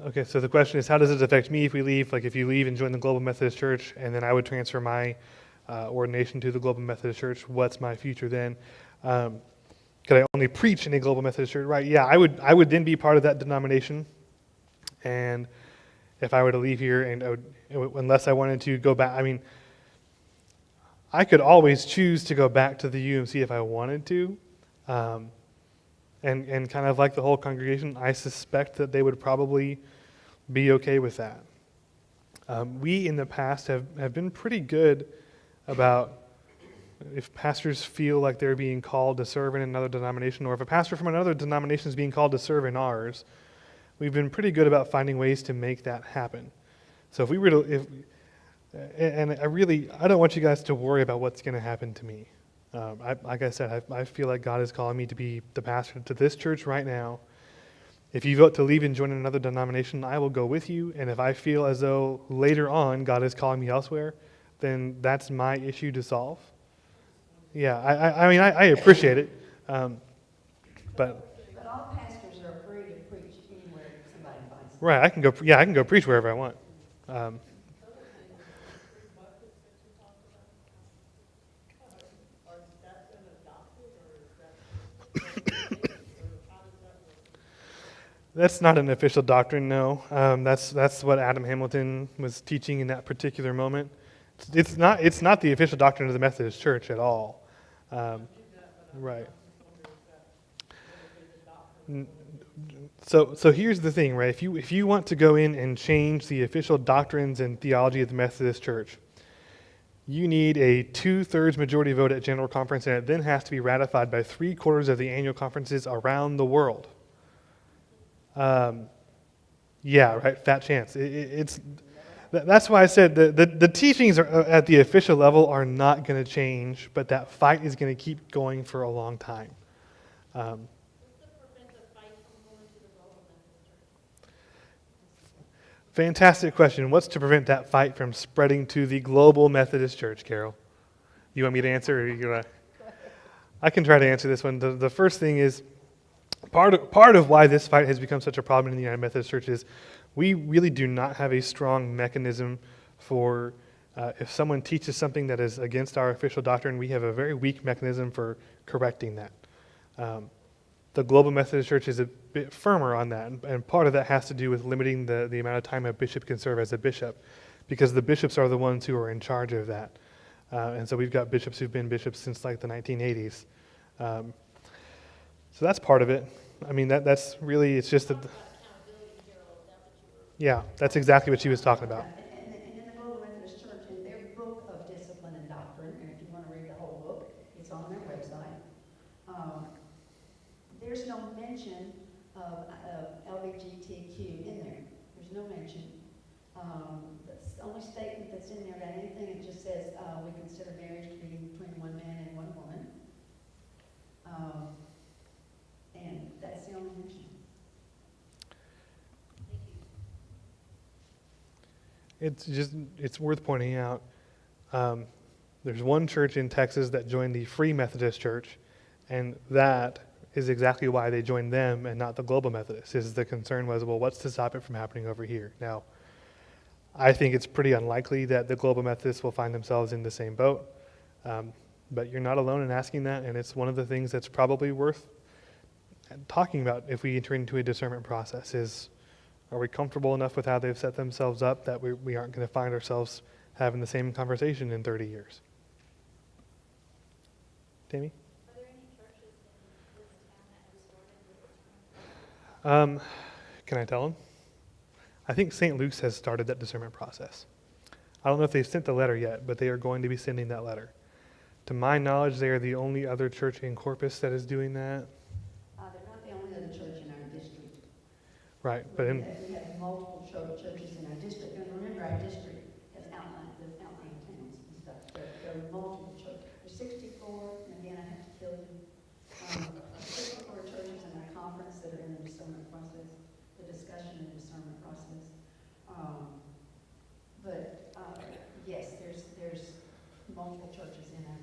Okay, so the question is, how does it affect me if we leave? Like if you leave and join the Global Methodist Church, and then I would transfer my ordination to the Global Methodist Church, what's my future then? Could I only preach in a Global Methodist Church? Right, yeah, I would then be part of that denomination. And if I were to leave here, unless I wanted to go back, I mean, I could always choose to go back to the UMC if I wanted to. And kind of like the whole congregation, I suspect that they would probably be okay with that. We in the past have been pretty good about if pastors feel like they're being called to serve in another denomination, or if a pastor from another denomination is being called to serve in ours, we've been pretty good about finding ways to make that happen. So if we were to, I don't want you guys to worry about what's going to happen to me. Like I said, I feel like God is calling me to be the pastor to this church right now. If you vote to leave and join another denomination, I will go with you. And if I feel as though later on God is calling me elsewhere, then that's my issue to solve. Yeah, I appreciate it. But all pastors are free to preach anywhere somebody finds them. right, I can go preach wherever I want. That's not an official doctrine, no. That's what Adam Hamilton was teaching in that particular moment. It's not the official doctrine of the Methodist Church at all. Right. So here's the thing, right? If you want to go in and change the official doctrines and theology of the Methodist Church, you need a 2/3 majority vote at General Conference, and it then has to be ratified by 3/4 of the annual conferences around the world. Yeah, right. Fat chance. That's why I said the teachings at the official level are not going to change, but that fight is going to keep going for a long time. What's to prevent the fight from going to the global Methodist Church? Fantastic question. What's to prevent that fight from spreading to the global Methodist Church, Carol? You want me to answer, or you gonna? I can try to answer this one. The first thing is part of why this fight has become such a problem in the United Methodist Church is we really do not have a strong mechanism for if someone teaches something that is against our official doctrine, we have a very weak mechanism for correcting that. The Global Methodist Church is a bit firmer on that, and part of that has to do with limiting the amount of time a bishop can serve as a bishop, because the bishops are the ones who are in charge of that. And so we've got bishops who've been bishops since like the 1980s. So that's part of it. I mean, that's really, it's just that, Accountability, Carol, is that what you were? yeah, that's exactly what she was talking about. And in the Global Methodist Church, in their book of discipline and doctrine, and if you want to read the whole book, it's on their website. There's no mention of LGBTQ in there. There's no mention. The only statement that's in there about anything, it just says we consider marriage to be between one man and one woman. And that's the only mention. Thank you. It's worth pointing out, there's one church in Texas that joined the Free Methodist Church, and that is exactly why they joined them and not the Global Methodist. Is the concern was, well, what's to stop it from happening over here? Now, I think it's pretty unlikely that the Global Methodists will find themselves in the same boat, but you're not alone in asking that, and it's one of the things that's probably worth talking about if we enter into a discernment process is, are we comfortable enough with how they've set themselves up that we aren't going to find ourselves having the same conversation in 30 years? Tammy? Are there any churches in this town that have started with discernment? Can I tell them? I think St. Luke's has started that discernment process. I don't know if they've sent the letter yet, but they are going to be sending that letter. To my knowledge, they are the only other church in Corpus that is doing that. They're not the only other church in our district. Right, but We have multiple churches in our district, and remember, our district has outlined towns and stuff. There are multiple churches. There's 64, and again, I have to kill you. 64 churches in our conference that are in the discernment process, the discussion and discernment process. Yes, there's multiple churches in our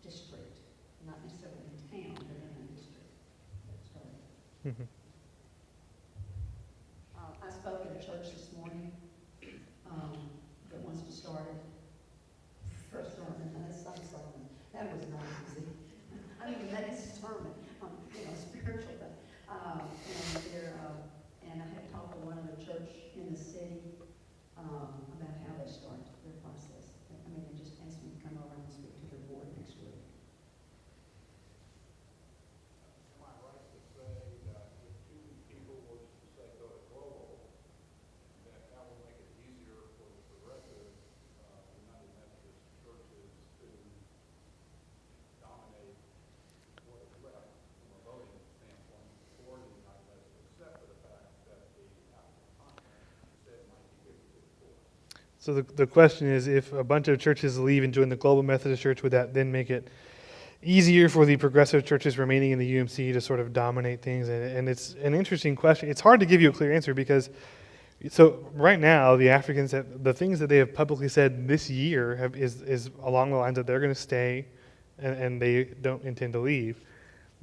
district, not necessarily in town, but in our district. That's right. Mhm. I spoke at a church this morning that wants to start it. First sermon, and that's some sermon. That was not easy. I mean, that is a sermon, spiritual, but, and I had talked to one other church in the city about how they start their process. I mean, they just asked me to come over and speak to the board next week. Am I right to say that if two people were to say go to global, that will make it easier for the progressive United Methodist churches to dominate what is left from a voting standpoint for the United Methodist, except for the fact that the African continent said might be 50-54. So the question is, if a bunch of churches leave and join the Global Methodist Church, would that then make it easier for the progressive churches remaining in the UMC to sort of dominate things? And it's an interesting question. It's hard to give you a clear answer because, so right now, the Africans, the things that they have publicly said this year is along the lines that they're going to stay and they don't intend to leave.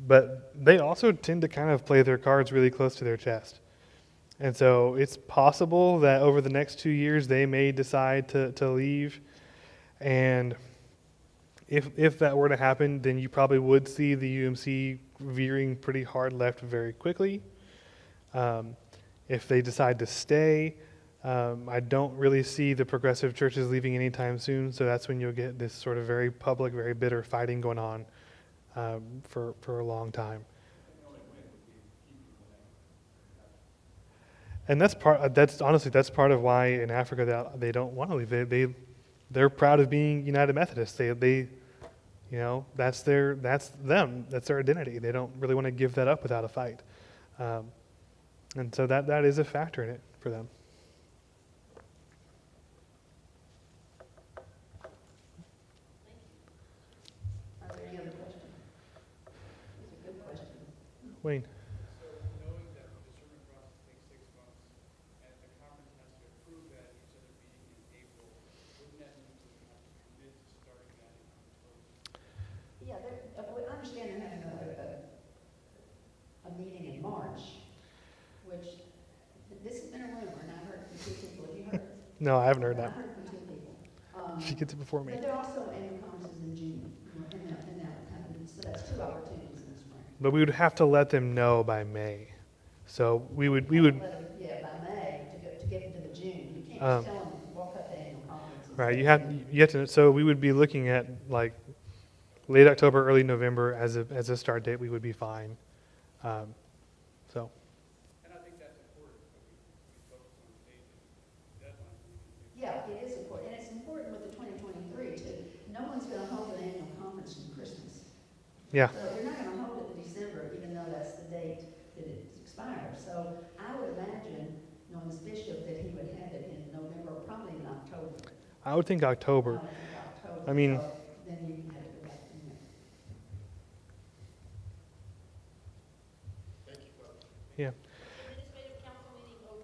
But they also tend to kind of play their cards really close to their chest. And so it's possible that over the next 2 years they may decide to leave. And if that were to happen, then you probably would see the UMC veering pretty hard left very quickly. If they decide to stay, I don't really see the progressive churches leaving anytime soon. So that's when you'll get this sort of very public, very bitter fighting going on for a long time. And that's part. That's honestly that's part of why in Africa they don't want to leave. They're proud of being United Methodists. You know, that's them. That's their identity. They don't really want to give that up without a fight. Um, and so that is a factor in it for them. Are there any other questions? These are good questions. Wayne. So knowing that the discernment process takes 6 months, and the conference has to approve that, you said it being in April, wouldn't that mean we have to commit to starting that in October? Yeah, I understand they're having a meeting in March, which, this has been a rumor, and I've heard from two people. Have you heard? No, I haven't heard I that. heard from two people. She gets it before me. But there are also annual conferences in June, in that kind of, so that's 2 opportunities in the spring. But we would have to let them know by May. So we would Yeah, by May, to get into the June. You can't Um, just tell them, walk up to annual conference. and right. say, You have to. So we would be looking at like late October, early November as a start date. We would be fine. So And I think that's important, that we focus on the date and deadline. Yeah, it is important, and it's important with the 2023 too. No one's gonna hold an annual conference from Christmas. yeah. So they're not gonna hold it in December, even though that's the date that it expires. So I would imagine, knowing this bishop, that he would have it in November, or probably in October. I would think October. I would think October. I mean- So then you can have it right in there. Thank you, folks. Yeah. Administrative council meeting open.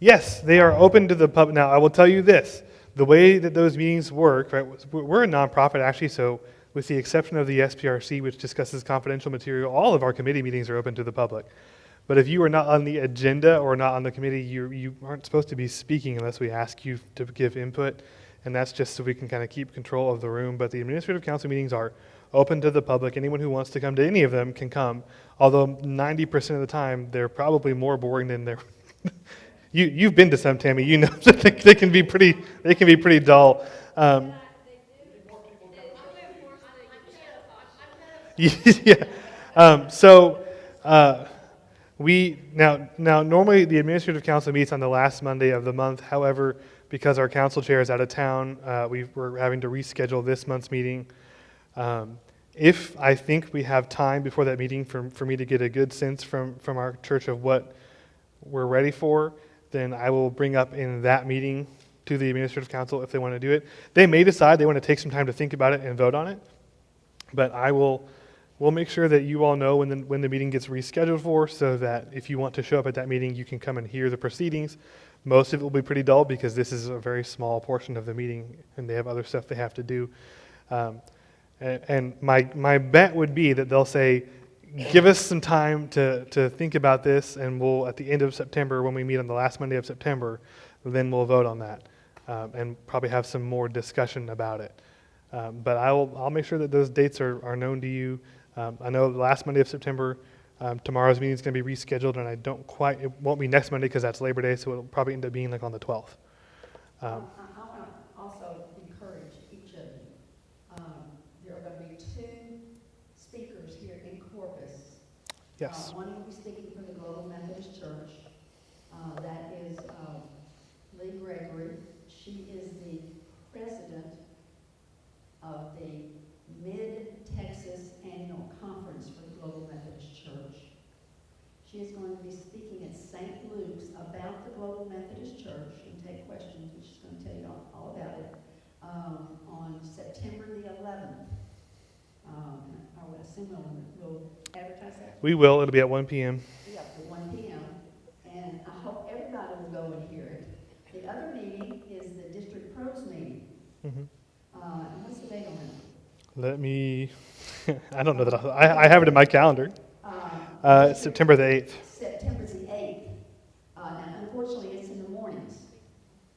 Yes, they are open to the public. Now, I will tell you this. The way that those meetings work, right, we're a nonprofit actually, so with the exception of the SPRC, which discusses confidential material, all of our committee meetings are open to the public. But if you are not on the agenda or not on the committee, you aren't supposed to be speaking unless we ask you to give input, and that's just so we can kind of keep control of the room. But the administrative council meetings are open to the public. Anyone who wants to come to any of them can come, although 90% of the time, they're probably more boring than they're... You've been to some, Tammy. You know that they can be pretty dull. Yeah. So we now normally the administrative council meets on the last Monday of the month. However, because our council chair is out of town, we're having to reschedule this month's meeting. If I think we have time before that meeting for me to get a good sense from our church of what we're ready for, then I will bring up in that meeting to the administrative council if they want to do it. They may decide they want to take some time to think about it and vote on it, but we'll make sure that you all know when the meeting gets rescheduled for, so that if you want to show up at that meeting, you can come and hear the proceedings. Most of it will be pretty dull because this is a very small portion of the meeting, and they have other stuff they have to do. And my bet would be that they'll say, give us some time to think about this, and we'll, at the end of September, when we meet on the last Monday of September, then we'll vote on that, and probably have some more discussion about it. But I'll make sure that those dates are known to you. I know the last Monday of September, tomorrow's meeting is going to be rescheduled, and it won't be next Monday because that's Labor Day, so it'll probably end up being like on the 12th. I want to also encourage each of you. There are going to be 2 speakers here in Corpus. Yes. One will be speaking from the Global Methodist Church. That is Lee Gregory. She is the president of the Mid-Texas Annual Conference for the Global Methodist Church. She is going to be speaking at St. Luke's about the Global Methodist Church and take questions, and she's going to tell you all about it, on September the 11th. I would assume we'll advertise that. We will. It'll be at 1 p.m. Yeah, at 1 p.m. And I hope everybody will go and hear it. The other meeting is the district pros meeting. Mm-hmm. And what's the date on that? Let me, I don't know that, I have it in my calendar. September the 8th. September the 8th. Now, unfortunately, it's in the mornings.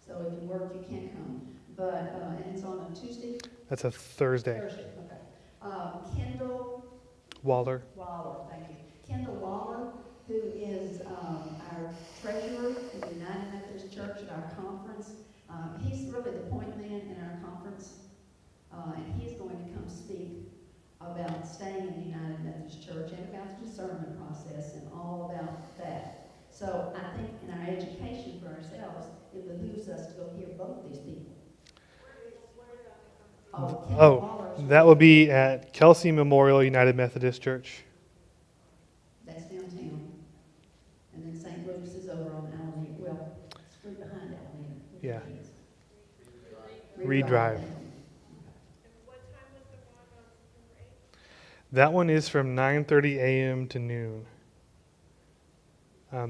So if you work, you can't come. But, and it's on a Tuesday? That's a Thursday. Thursday, okay. Kendall Waller. Waller, thank you. Kendall Waller, who is our treasurer in the United Methodist Church at our conference. He's really the point man in our conference. And he's going to come speak about staying in the United Methodist Church and about the discernment process and all about that. So I think in our education for ourselves, it behooves us to go hear both these people. Oh, Kenneth Oh, Waller's that will be at Kelsey Memorial United Methodist Church. That's downtown. And then St. Luke's is over on Alameda, well, it's right behind Alameda. Yeah. It is. Reed Drive. that one. And what time was the one on September 8th? That one is from 9:30 a.m. to noon.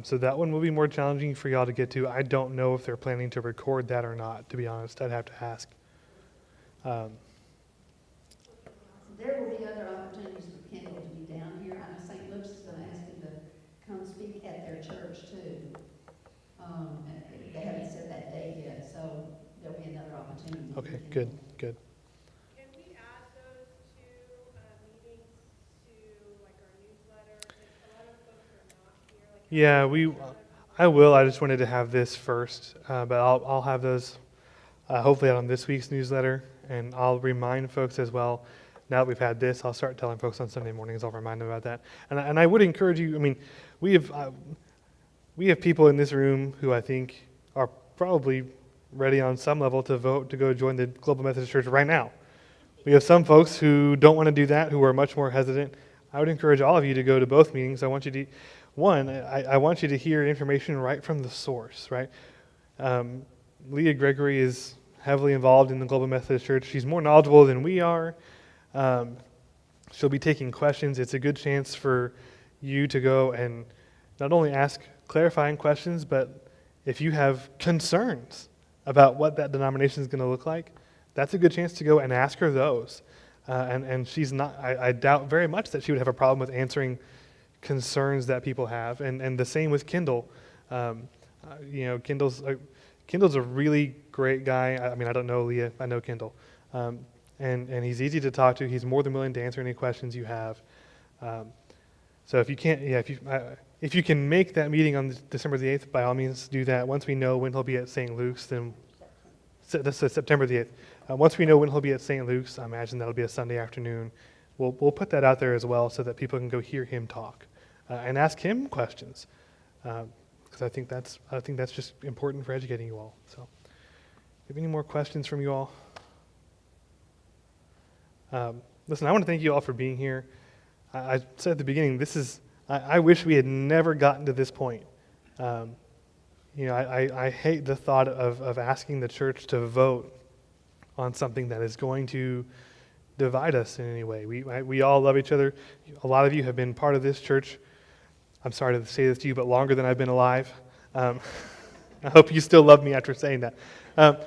So that one will be more challenging for y'all to get to. I don't know if they're planning to record that or not, to be honest. I'd have to ask. There will be other opportunities for Kendall to be down here. I know St. Luke's is gonna ask him to come speak at their church too. They haven't set that date yet, so there'll be another opportunity. for Okay, Kendall. good. Can we add those two meetings to like our newsletter? Like, a lot of folks are not here. Like, Yeah, I will. I just wanted to have this first, but I'll have those hopefully out on this week's newsletter, and I'll remind folks as well. Now that we've had this, I'll start telling folks on Sunday mornings. I'll remind them about that, and I would encourage you. I mean, we have people in this room who I think are probably ready on some level to vote to go join the Global Methodist Church right now. We have some folks who don't want to do that, who are much more hesitant. I would encourage all of you to go to both meetings. I want you to, I want you to hear information right from the source, right? Leah Gregory is heavily involved in the Global Methodist Church. She's more knowledgeable than we are. She'll be taking questions. It's a good chance for you to go and not only ask clarifying questions, but if you have concerns about what that denomination is going to look like, that's a good chance to go and ask her those. And she's not, I doubt very much that she would have a problem with answering concerns that people have. And the same with Kendall. Kendall's a really great guy. I mean, I don't know Leah, I know Kendall. And he's easy to talk to. He's more than willing to answer any questions you have. So if you can't, if you can make that meeting on December the 8th, by all means do that. Once we know when he'll be at St. Luke's, then this is September the 8th. Once we know when he'll be at St. Luke's, I imagine that'll be a Sunday afternoon. We'll put that out there as well so that people can go hear him talk and ask him questions, because I think that's just important for educating you all. So, have any more questions from you all? Listen, I want to thank you all for being here. I said at the beginning, I wish we had never gotten to this point. I hate the thought of asking the church to vote on something that is going to divide us in any way. We all love each other. A lot of you have been part of this church. I'm sorry to say this to you, but longer than I've been alive. I hope you still love me after saying that. I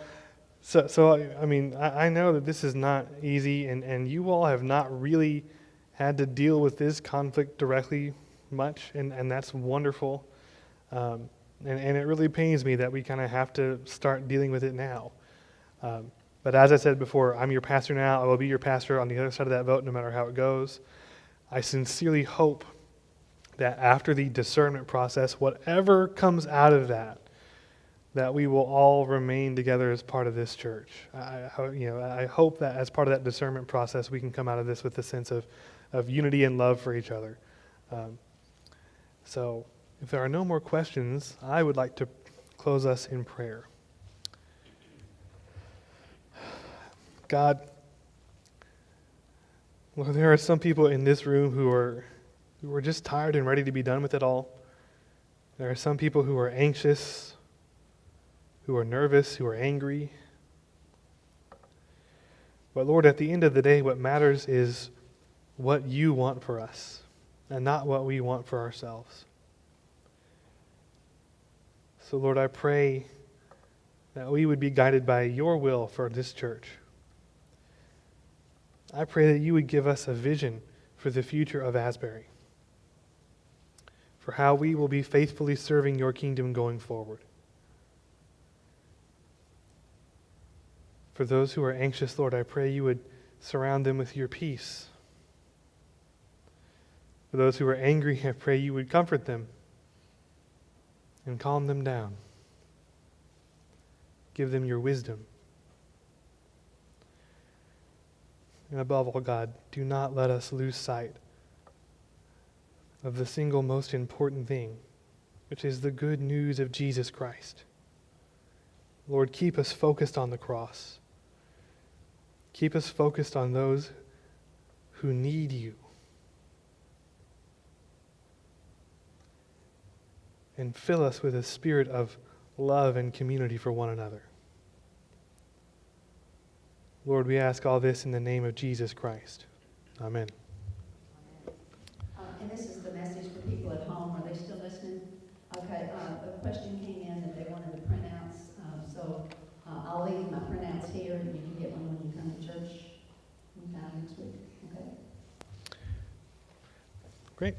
know that this is not easy, and you all have not really had to deal with this conflict directly much, and that's wonderful. And it really pains me that we kind of have to start dealing with it now. But as I said before, I'm your pastor now. I will be your pastor on the other side of that vote, no matter how it goes. I sincerely hope that after the discernment process, whatever comes out of that we will all remain together as part of this church. I hope that as part of that discernment process, we can come out of this with a sense of unity and love for each other. So if there are no more questions, I would like to close us in prayer. God, Lord, there are some people in this room who are just tired and ready to be done with it all. There are some people who are anxious, who are nervous, who are angry. But Lord, at the end of the day, what matters is what you want for us and not what we want for ourselves. So Lord, I pray that we would be guided by your will for this church. I pray that you would give us a vision for the future of Asbury, for how we will be faithfully serving your kingdom going forward. For those who are anxious, Lord, I pray you would surround them with your peace. For those who are angry, I pray you would comfort them and calm them down. Give them your wisdom. And above all, God, do not let us lose sight of the single most important thing which is the good news of Jesus Christ. Lord, keep us focused on the cross. Keep us focused on those who need you. And fill us with a spirit of love and community for one another. Lord, we ask all this in the name of Jesus Christ. Amen. And this is the message for people at home. Are they still listening? Okay, a question came in that they wanted the printouts. So I'll leave my printouts here, and you can get one when you come to church sometime next week. Okay? Great.